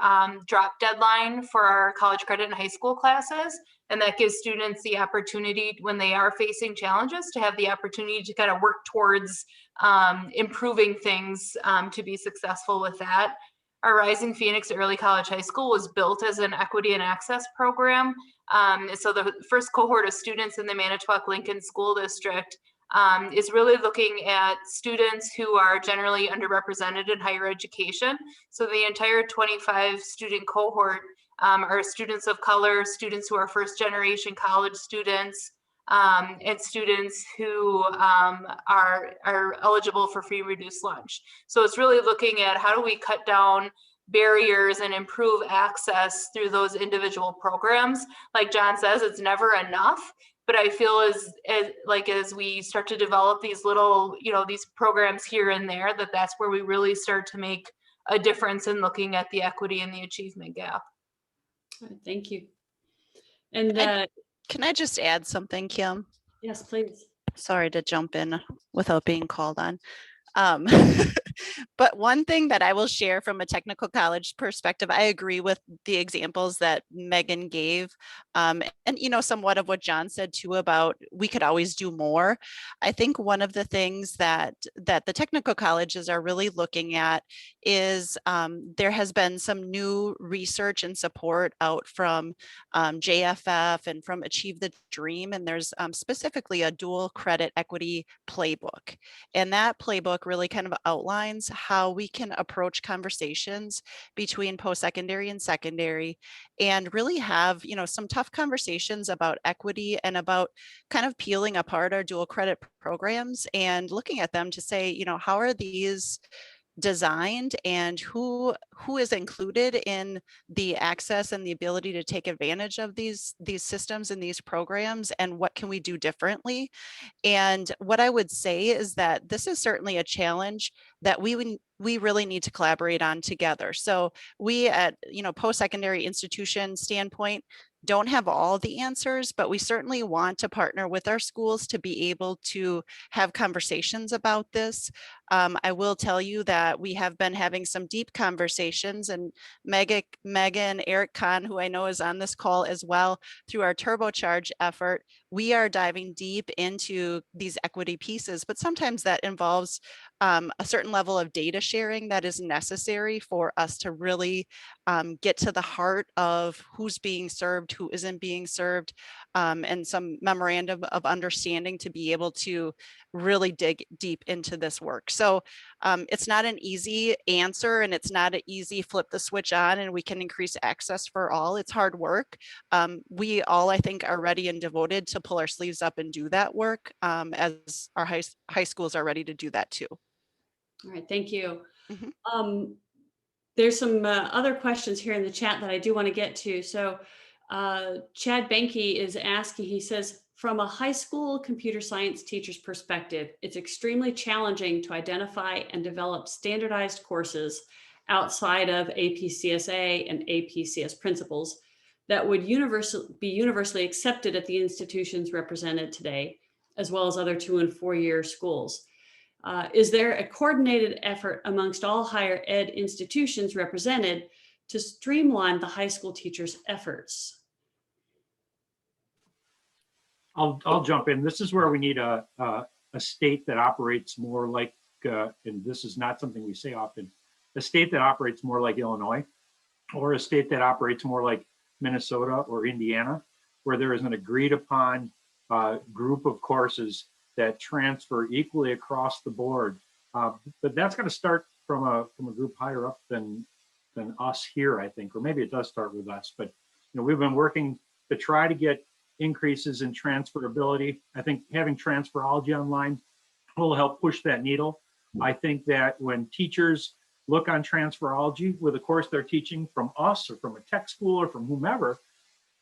drop deadline for our college credit and high school classes. And that gives students the opportunity, when they are facing challenges, to have the opportunity to kind of work towards improving things to be successful with that. Our Rising Phoenix Early College High School was built as an equity and access program. So the first cohort of students in the Manitowoc-Lincoln School District is really looking at students who are generally underrepresented in higher education. So the entire 25 student cohort are students of color, students who are first generation college students, and students who are eligible for free reduced lunch. So it's really looking at how do we cut down barriers and improve access through those individual programs. Like John says, it's never enough. But I feel as we start to develop these little, these programs here and there, that's where we really start to make a difference in looking at the equity and the achievement gap. All right, thank you. And can I just add something, Kim? yes, please. Sorry to jump in without being called on. But one thing that I will share from a technical college perspective, I agree with the examples that Meagan gave, and somewhat of what John said too about we could always do more. I think one of the things that the technical colleges are really looking at is there has been some new research and support out from JFF and from Achieve the Dream, and there's specifically a dual credit equity playbook, and that playbook really kind of outlines how we can approach conversations between post-secondary and secondary and really have, some tough conversations about equity and about kind of peeling apart our dual credit programs and looking at them to say, how are these designed and who is included in the access and the ability to take advantage of these systems and these programs, and what can we do differently? And what I would say is that this is certainly a challenge that we really need to collaborate on together. So we at post-secondary institution standpoint don't have all the answers, but we certainly want to partner with our schools to be able to have conversations about this. I will tell you that we have been having some deep conversations, and Meagan, Eric Kahn, who I know is on this call as well, through our turbocharge effort, we are diving deep into these equity pieces, but sometimes that involves a certain level of data sharing that is necessary for us to really get to the heart of who's being served, who isn't being served, and some memorandum of understanding to be able to really dig deep into this work. So it's not an easy answer, and it's not an easy flip the switch on and we can increase access for all. It's hard work. We all, I think, are ready and devoted to pull our sleeves up and do that work as our high schools are ready to do that too. All right, thank you. Mm-hmm. There's some other questions here in the chat that I do want to get to. So Chad Benke is asking, he says, from a high school computer science teacher's perspective, it's extremely challenging to identify and develop standardized courses outside of APCSA and APCS principles that would be universally accepted at the institutions represented today, as well as other 2- and 4-year schools. Is there a coordinated effort amongst all higher ed institutions represented to streamline the high school teachers' efforts? I'll jump in. This is where we need a state that operates more like, and this is not something we say often, a state that operates more like Illinois, or a state that operates more like Minnesota or Indiana, where there is an agreed upon group of courses that transfer equally across the board. But that's going to start from a group higher up than us here, I think, or maybe it does start with us. But we've been working to try to get increases in transferability. I think having Transferology online will help push that needle. I think that when teachers look on Transferology with a course they're teaching from us or from a tech school or from whomever,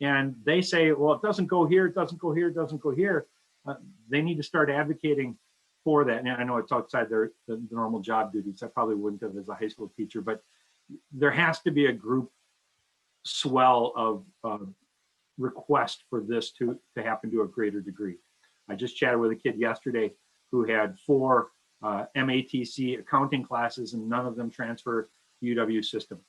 and they say, well, it doesn't go here, it doesn't go here, it doesn't go here, they need to start advocating for that. And I know it's outside the normal job duties. I probably wouldn't have as a high school teacher, but there has to be a group swell of request for this to happen to a greater degree. I just chatted with a kid yesterday who had 4 MATC accounting classes and none of them transfer UW system.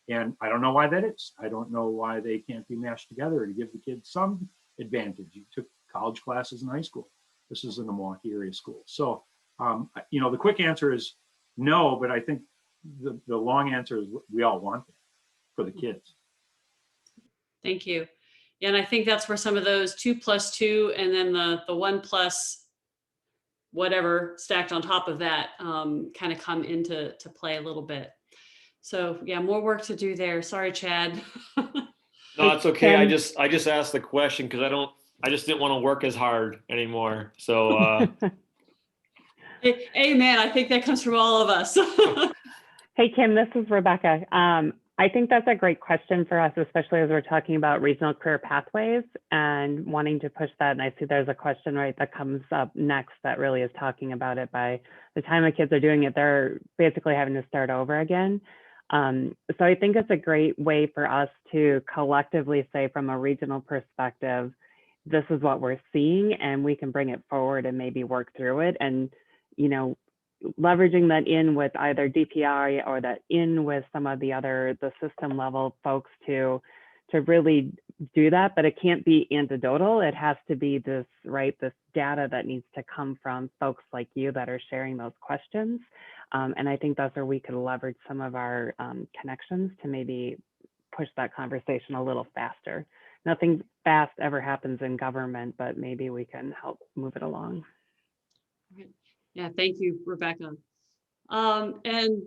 And I don't know why that is. I don't know why they can't be mashed together to give the kids some advantage. You took college classes in high school. This is in the Milwaukee area school. So, you know, the quick answer is no, but I think the long answer is we all want that for the kids. Thank you. And I think that's where some of those 2 + 2 and then the 1 plus whatever stacked on top of that kind of come into play a little bit. So yeah, more work to do there. Sorry, Chad. No, it's okay. I just asked the question because I just didn't want to work as hard anymore. So Amen. I think that comes from all of us. Hey, Kim, this is Rebecca. I think that's a great question for us, especially as we're talking about regional career pathways and wanting to push that. And I see there's a question right that comes up next that really is talking about it. By the time the kids are doing it, they're basically having to start over again. So I think it's a great way for us to collectively say from a regional perspective, this is what we're seeing and we can bring it forward and maybe work through it. And, you know, leveraging that in with either DPI or that in with some of the system level folks to really do that, but it can't be anecdotal. It has to be this data that needs to come from folks like you that are sharing those questions. And I think that's where we could leverage some of our connections to maybe push that conversation a little faster. Nothing fast ever happens in government, but maybe we can help move it along. Yeah, thank you, Rebecca. And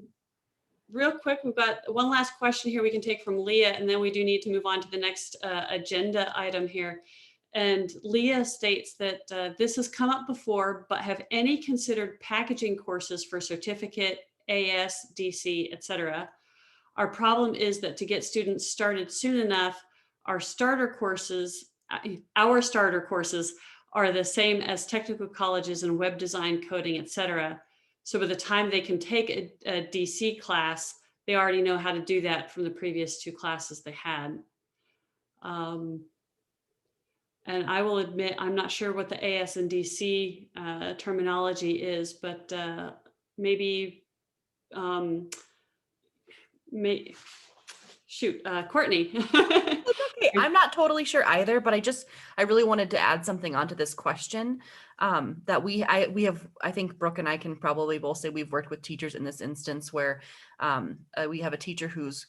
real quick, we've got one last question here we can take from Leah, and then we do need to move on to the next agenda item here. And Leah states that this has come up before, but have any considered packaging courses for certificate, AS, DC, etc.? Our problem is that to get students started soon enough, our starter courses are the same as technical colleges in web design, coding, etc. So by the time they can take a DC class, they already know how to do that from the previous 2 classes they had. And I will admit, I'm not sure what the AS and DC terminology is, but maybe, Courtney. Okay, I'm not totally sure either, but I really wanted to add something onto this question that we have, I think Brooke and I can probably both say we've worked with teachers in this instance where we have a teacher who's,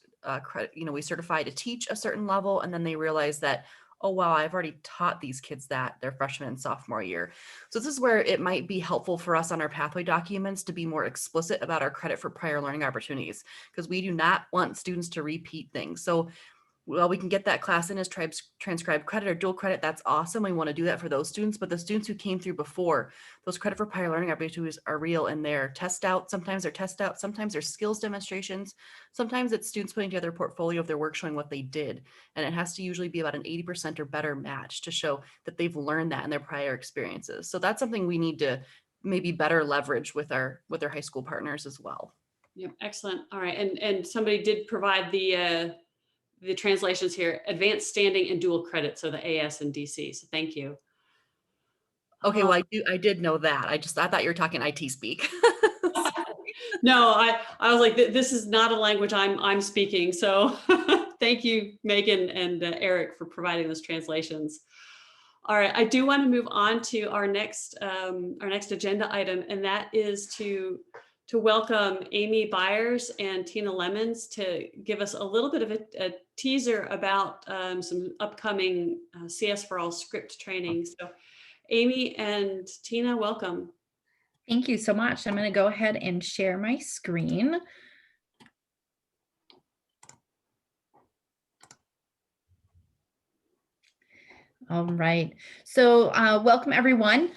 we certify to teach a certain level, and then they realize that, oh, wow, I've already taught these kids that their freshman and sophomore year. So this is where it might be helpful for us on our pathway documents to be more explicit about our credit for prior learning opportunities, because we do not want students to repeat things. So well, we can get that class in as transcribed credit or dual credit. That's awesome. We want to do that for those students, but the students who came through before, those credit for prior learning opportunities are real, and they're test out. Sometimes they're test out. Sometimes they're skills demonstrations. Sometimes it's students putting together a portfolio of their work showing what they did. And it has to usually be about an 80% or better match to show that they've learned that in their prior experiences. So that's something we need to maybe better leverage with our high school partners as well. Yep, excellent. All right, and somebody did provide the translations here, advanced standing and dual credit, so the AS and DC. So thank you. Okay, well, I did know that. I thought you were talking IT speak. No, I was like, this is not a language I'm speaking. So thank you, Meagan and Eric, for providing those translations. All right, I do want to move on to our next agenda item, and that is to welcome Amy Byers and Tina Lemons to give us a little bit of a teaser about some upcoming CSforAll SCRIPT training. So Amy and Tina, welcome. Thank you so much. I'm going to go ahead and share my screen. All right, so welcome everyone.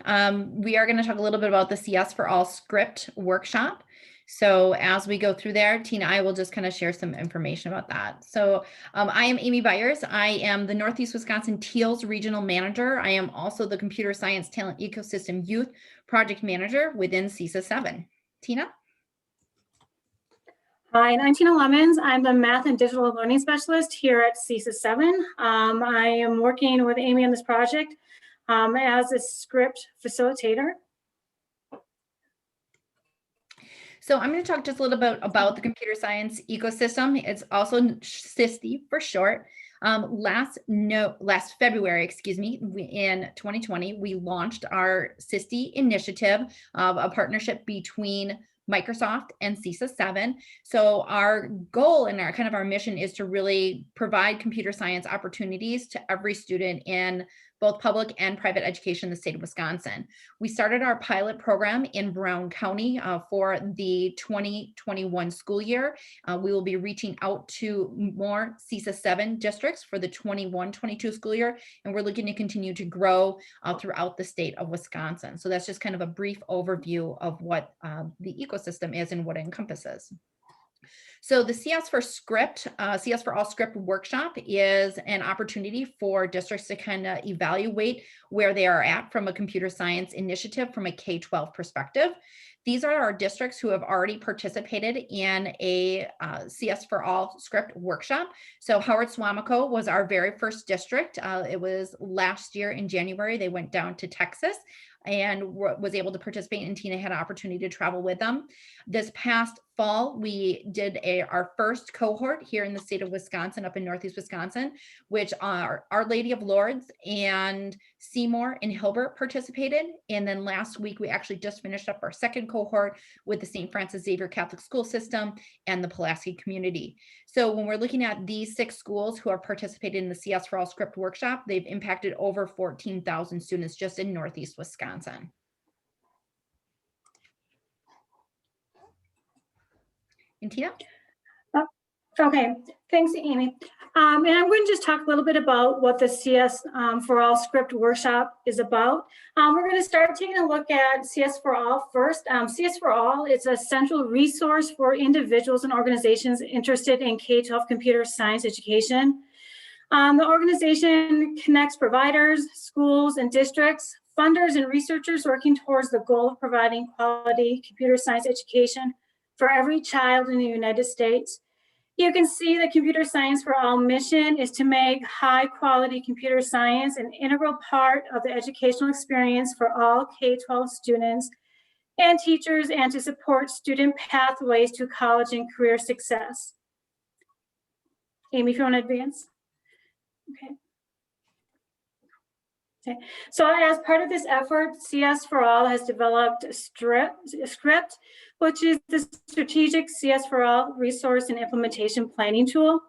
We are going to talk a little bit about the CSforAll SCRIPT workshop. So as we go through there, Tina and I will just kind of share some information about that. So I am Amy Byers. I am the Northeast Wisconsin TEALS Regional Manager. I am also the Computer Science Talent Ecosystem Youth Project Manager within CESA 7. Tina? Hi, and I'm Tina Lemons. I'm the Math and Digital Learning Specialist here at CESA 7. I am working with Amy on this project as a script facilitator. So I'm going to talk just a little bit about the computer science ecosystem. It's also CSD for short. Last February, in 2020, we launched our CSD initiative of a partnership between Microsoft and CESA 7. So our goal and our mission is to really provide computer science opportunities to every student in both public and private education in the state of Wisconsin. We started our pilot program in Brown County for the 2021 school year. We will be reaching out to more CESA 7 districts for the 21-22 school year, and we're looking to continue to grow throughout the state of Wisconsin. So that's just kind of a brief overview of what the ecosystem is and what it encompasses. So the CSforAll SCRIPT workshop is an opportunity for districts to kind of evaluate where they are at from a computer science initiative from a K-12 perspective. These are our districts who have already participated in a CSforAll SCRIPT workshop. So Howard Suamico was our very first district. It was last year in January. They went down to Texas and was able to participate, and Tina had an opportunity to travel with them. This past fall, we did our first cohort here in the state of Wisconsin, up in Northeast Wisconsin, which are Our Lady of Lourdes and Seymour and Hilbert participated. And then last week, we actually just finished up our second cohort with the St. Francis Xavier Catholic School System and the Pulaski community. So when we're looking at these 6 schools who have participated in the CSforAll SCRIPT workshop, they've impacted over 14,000 students just in Northeast Wisconsin. And Tina? Okay, thanks, Amy. And I'm going to just talk a little bit about what the CSforAll SCRIPT workshop is about. We're going to start taking a look at CSforAll first. CSforAll is a central resource for individuals and organizations interested in K-12 computer science education. The organization connects providers, schools, and districts, funders, and researchers working towards the goal of providing quality computer science education for every child in the United States. You can see the Computer Science for All mission is to make high quality computer science an integral part of the educational experience for all K-12 students and teachers, and to support student pathways to college and career success. Amy, if you want to advance. Okay, so as part of this effort, CSforAll has developed a script, which is the strategic CSforAll resource and implementation planning tool.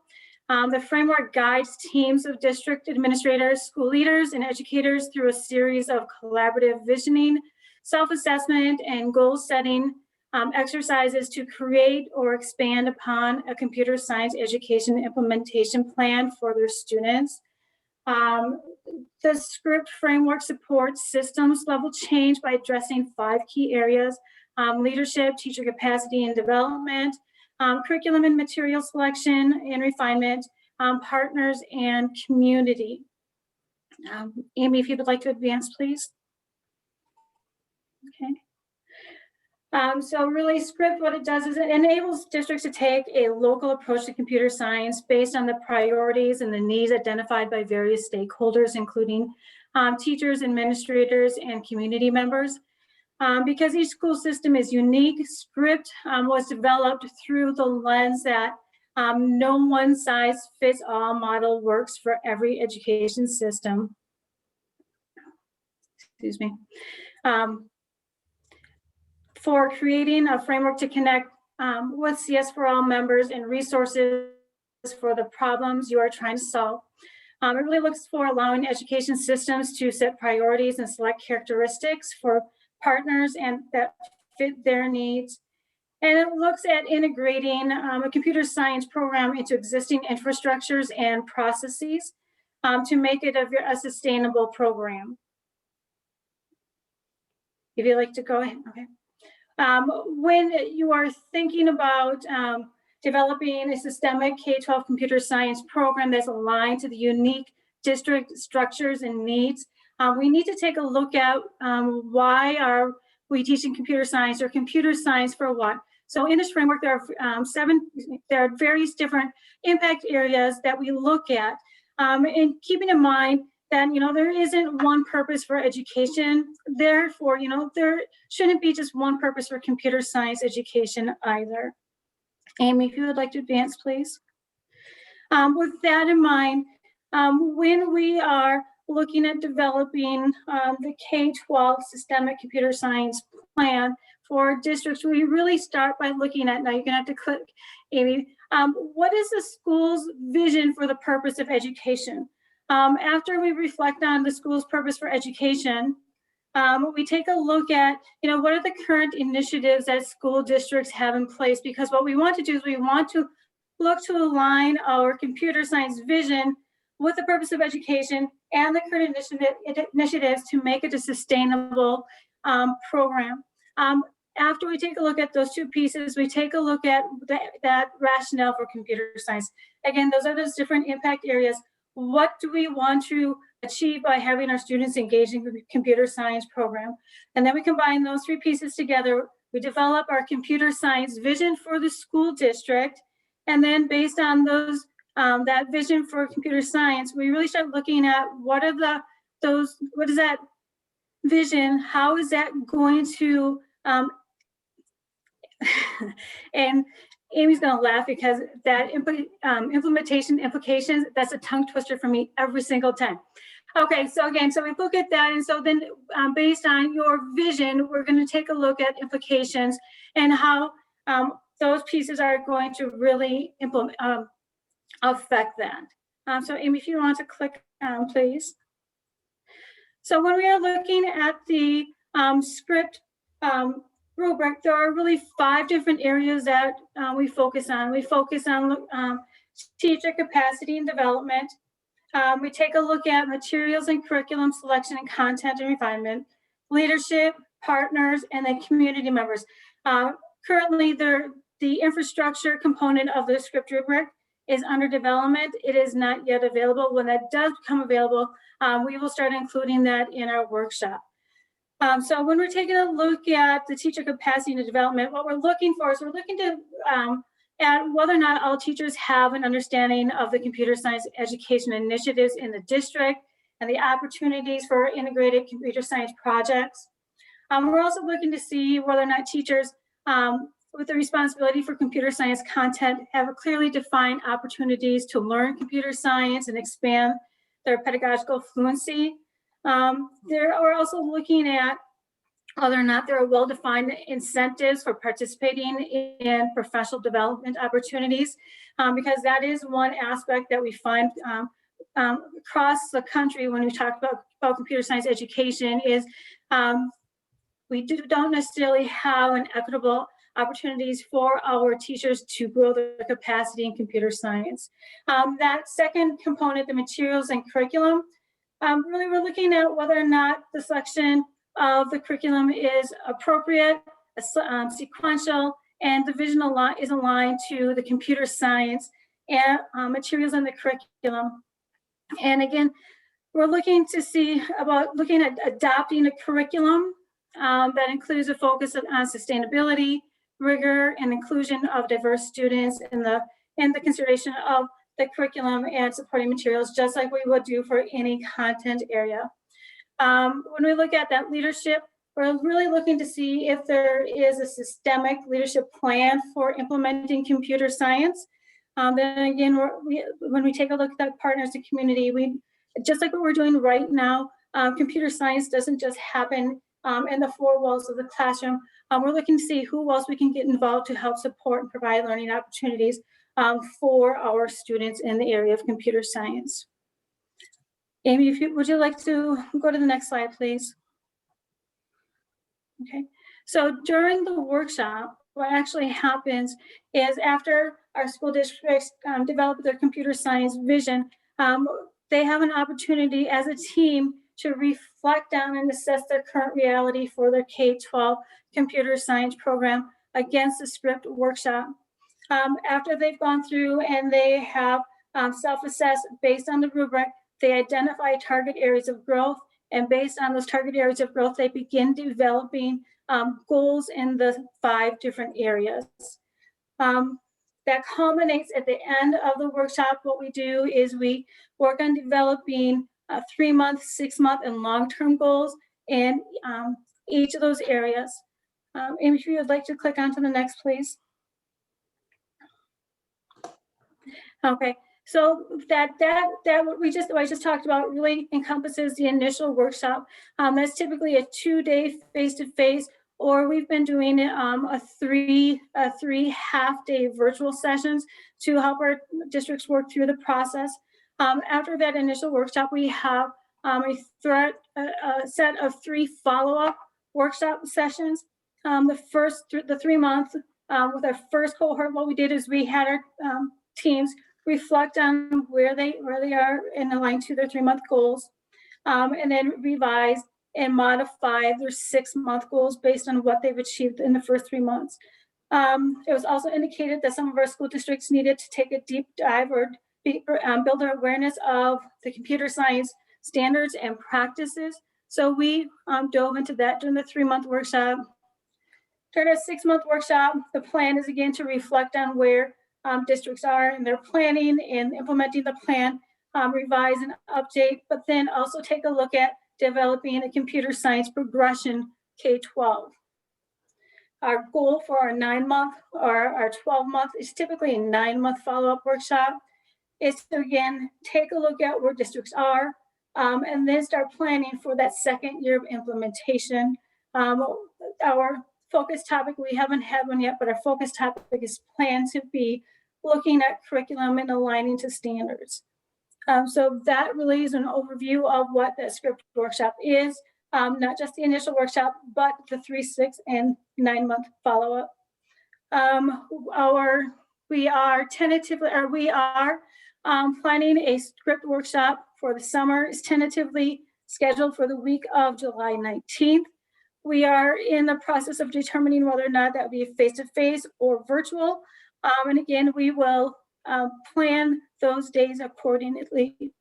The framework guides teams of district administrators, school leaders, and educators through a series of collaborative visioning, self-assessment, and goal-setting exercises to create or expand upon a computer science education implementation plan for their students. The script framework supports systems level change by addressing 5 key areas: leadership, teacher capacity and development, curriculum and material selection and refinement, partners, and community. Amy, if you would like to advance, please. Okay. So really script, what it does is it enables districts to take a local approach to computer science based on the priorities and the needs identified by various stakeholders, including teachers, administrators, and community members. Because each school system is unique, script was developed through the lens that no one size fits all model works for every education system. Excuse me. For creating a framework to connect with CSforAll members and resources for the problems you are trying to solve. It really looks for allowing education systems to set priorities and select characteristics for partners and that fit their needs. And it looks at integrating a computer science program into existing infrastructures and processes to make it a sustainable program. If you'd like to go ahead, okay. When you are thinking about developing a systemic K-12 computer science program that's aligned to the unique district structures and needs, we need to take a look at why are we teaching computer science, or computer science for what? So in this framework, there are various different impact areas that we look at, and keeping in mind that, there isn't one purpose for education. Therefore, there shouldn't be just one purpose for computer science education either. Amy, if you would like to advance, please. With that in mind, when we are looking at developing the K-12 systemic computer science plan for districts, we really start by looking at, now you're gonna have to click, Amy, what is the school's vision for the purpose of education? After we reflect on the school's purpose for education, we take a look at, what are the current initiatives that school districts have in place? Because what we want to do is we want to look to align our computer science vision with the purpose of education and the current initiatives to make it a sustainable program. After we take a look at those two pieces, we take a look at that rationale for computer science. Again, those are those different impact areas. What do we want to achieve by having our students engaged in the computer science program? And then we combine those three pieces together. We develop our computer science vision for the school district. And then based on those that vision for computer science, we really start looking at what is that vision? How is that going to, and Amy's going to laugh because that implementation implications, that's a tongue twister for me every single time. Okay, so again, so we look at that, and so then based on your vision, we're going to take a look at implications and how those pieces are going to really implement, affect that. So Amy, if you want to click, please. So when we are looking at the script rubric, there are really 5 different areas that we focus on. We focus on teacher capacity and development. We take a look at materials and curriculum selection and content and refinement, leadership, partners, and then community members. Currently, the infrastructure component of the script rubric is under development. It is not yet available. When that does become available, we will start including that in our workshop. So when we're taking a look at the teacher capacity and development, what we're looking for is we're looking to at whether or not all teachers have an understanding of the computer science education initiatives in the district and the opportunities for integrated computer science projects. We're also looking to see whether or not teachers with the responsibility for computer science content have a clearly defined opportunities to learn computer science and expand their pedagogical fluency. We're also looking at whether or not there are well-defined incentives for participating in professional development opportunities, because that is one aspect that we find across the country when we talk about computer science education is we don't necessarily have an equitable opportunities for our teachers to grow their capacity in computer science. That second component, the materials and curriculum, really we're looking at whether or not the selection of the curriculum is appropriate, sequential, and the vision is aligned to the computer science and materials in the curriculum. And again, we're looking to see about looking at adopting a curriculum that includes a focus on sustainability, rigor, and inclusion of diverse students in the consideration of the curriculum and supporting materials, just like we would do for any content area. When we look at that leadership, we're really looking to see if there is a systemic leadership plan for implementing computer science. Then again, when we take a look at that partners and community, just like what we're doing right now, computer science doesn't just happen in the 4 walls of the classroom. We're looking to see who else we can get involved to help support and provide learning opportunities for our students in the area of computer science. Amy, would you like to go to the next slide, please? Okay, so during the workshop, what actually happens is after our school districts develop their computer science vision, they have an opportunity as a team to reflect on and assess their current reality for their K-12 computer science program against the script workshop. After they've gone through and they have self-assessed based on the rubric, they identify target areas of growth, and based on those target areas of growth, they begin developing goals in the 5 different areas. That culminates at the end of the workshop. What we do is we work on developing 3-month, 6-month, and long-term goals in each of those areas. Amy, if you would like to click on to the next, please. Okay, so what I just talked about really encompasses the initial workshop. That's typically a 2-day face-to-face, or we've been doing it a three half-day virtual sessions to help our districts work through the process. After that initial workshop, we have a set of 3 follow-up workshop sessions. The 3-month with our first cohort, what we did is we had our teams reflect on where they are in line to their 3-month goals, and then revise and modify their 6-month goals based on what they've achieved in the first 3 months. It was also indicated that some of our school districts needed to take a deep dive or build their awareness of the computer science standards and practices. So we dove into that during the 3-month workshop. During our 6-month workshop, the plan is again to reflect on where districts are in their planning and implementing the plan, revise and update, but then also take a look at developing a computer science progression K-12. Our goal for our 9-month or our 12-month is typically a 9-month follow-up workshop, is to again take a look at where districts are, and then start planning for that 2nd year of implementation. Our focus topic, we haven't had one yet, but our focus topic is planned to be looking at curriculum and aligning to standards. So that really is an overview of what that script workshop is, not just the initial workshop, but the 3, 6, and 9-month follow-up. We are planning a script workshop for the summer. It's tentatively scheduled for the week of July 19th. We are in the process of determining whether or not that would be face-to-face or virtual. And again, we will plan those days accordingly.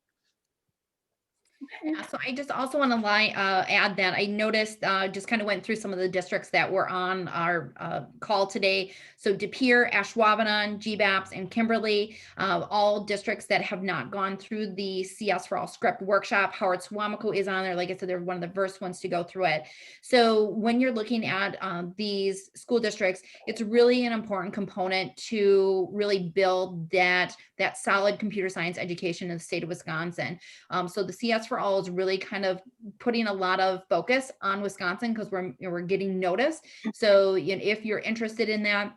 Okay. So I just also want to add that I noticed, just kind of went through some of the districts that were on our call today. So De Pere, Ashwaubenon, GBAPS, and Kimberly, all districts that have not gone through the CSforAll SCRIPT workshop. Howard Suamico is on there. Like I said, they're one of the first ones to go through it. So when you're looking at these school districts, it's really an important component to really build that solid computer science education in the state of Wisconsin. So the CSforAll is really kind of putting a lot of focus on Wisconsin because we're getting noticed. So if you're interested in that,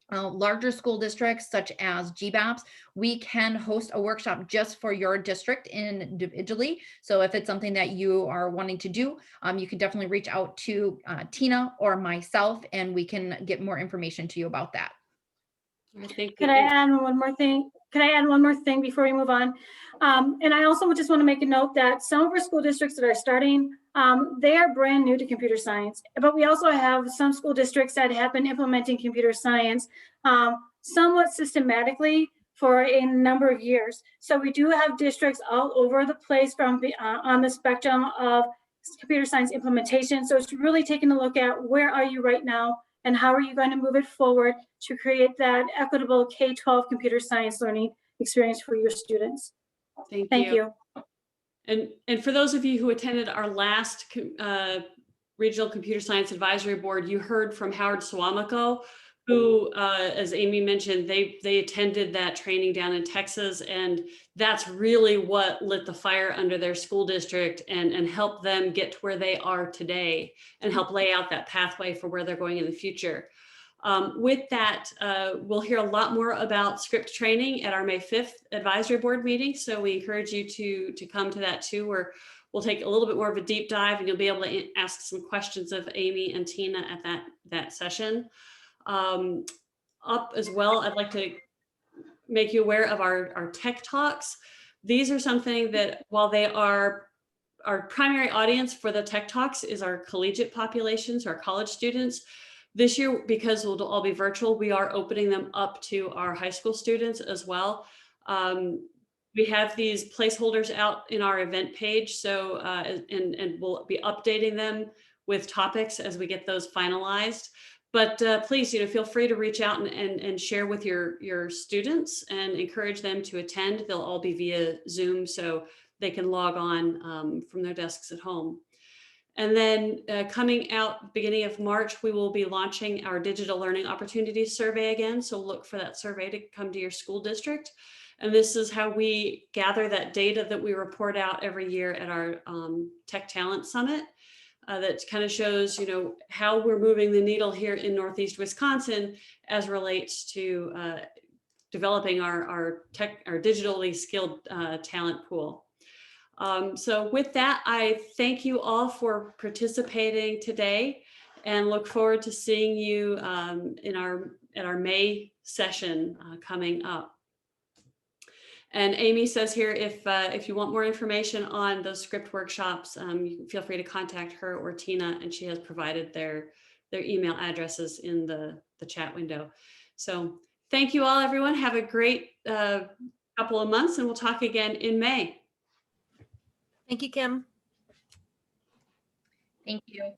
larger school districts such as GBAPS, we can host a workshop just for your district individually. So if it's something that you are wanting to do, you can definitely reach out to Tina or myself, and we can get more information to you about that. Can I add one more thing? Can I add one more thing before we move on? And I also just want to make a note that some of our school districts that are starting, they are brand new to computer science, but we also have some school districts that have been implementing computer science somewhat systematically for a number of years. So we do have districts all over the place from on the spectrum of computer science implementation. So it's really taking a look at where are you right now and how are you going to move it forward to create that equitable K-12 computer science learning experience for your students. Thank you. And for those of you who attended our last Regional Computer Science Advisory Board, you heard from Howard Suamico, who, as Amy mentioned, they attended that training down in Texas, and that's really what lit the fire under their school district and helped them get to where they are today and help lay out that pathway for where they're going in the future. With that, we'll hear a lot more about script training at our May 5th advisory board meeting. So we encourage you to come to that too, where we'll take a little bit more of a deep dive and you'll be able to ask some questions of Amy and Tina at that session. Up as well, I'd like to make you aware of our tech talks. These are something that while they are our primary audience for the tech talks is our collegiate populations, our college students. This year, because we'll all be virtual, we are opening them up to our high school students as well. We have these placeholders out in our event page, so and we'll be updating them with topics as we get those finalized. But please, feel free to reach out and share with your students and encourage them to attend. They'll all be via Zoom, so they can log on from their desks at home. And then coming out beginning of March, we will be launching our Digital Learning Opportunities Survey again. So look for that survey to come to your school district. And this is how we gather that data that we report out every year at our Tech Talent Summit. That kind of shows, how we're moving the needle here in Northeast Wisconsin as relates to developing our digitally skilled talent pool. So with that, I thank you all for participating today and look forward to seeing you at our May session coming up. And Amy says here, if you want more information on those script workshops, you can feel free to contact her or Tina, and she has provided their email addresses in the chat window. So thank you all, everyone. Have a great couple of months, and we'll talk again in May. Thank you, Kim. Thank you.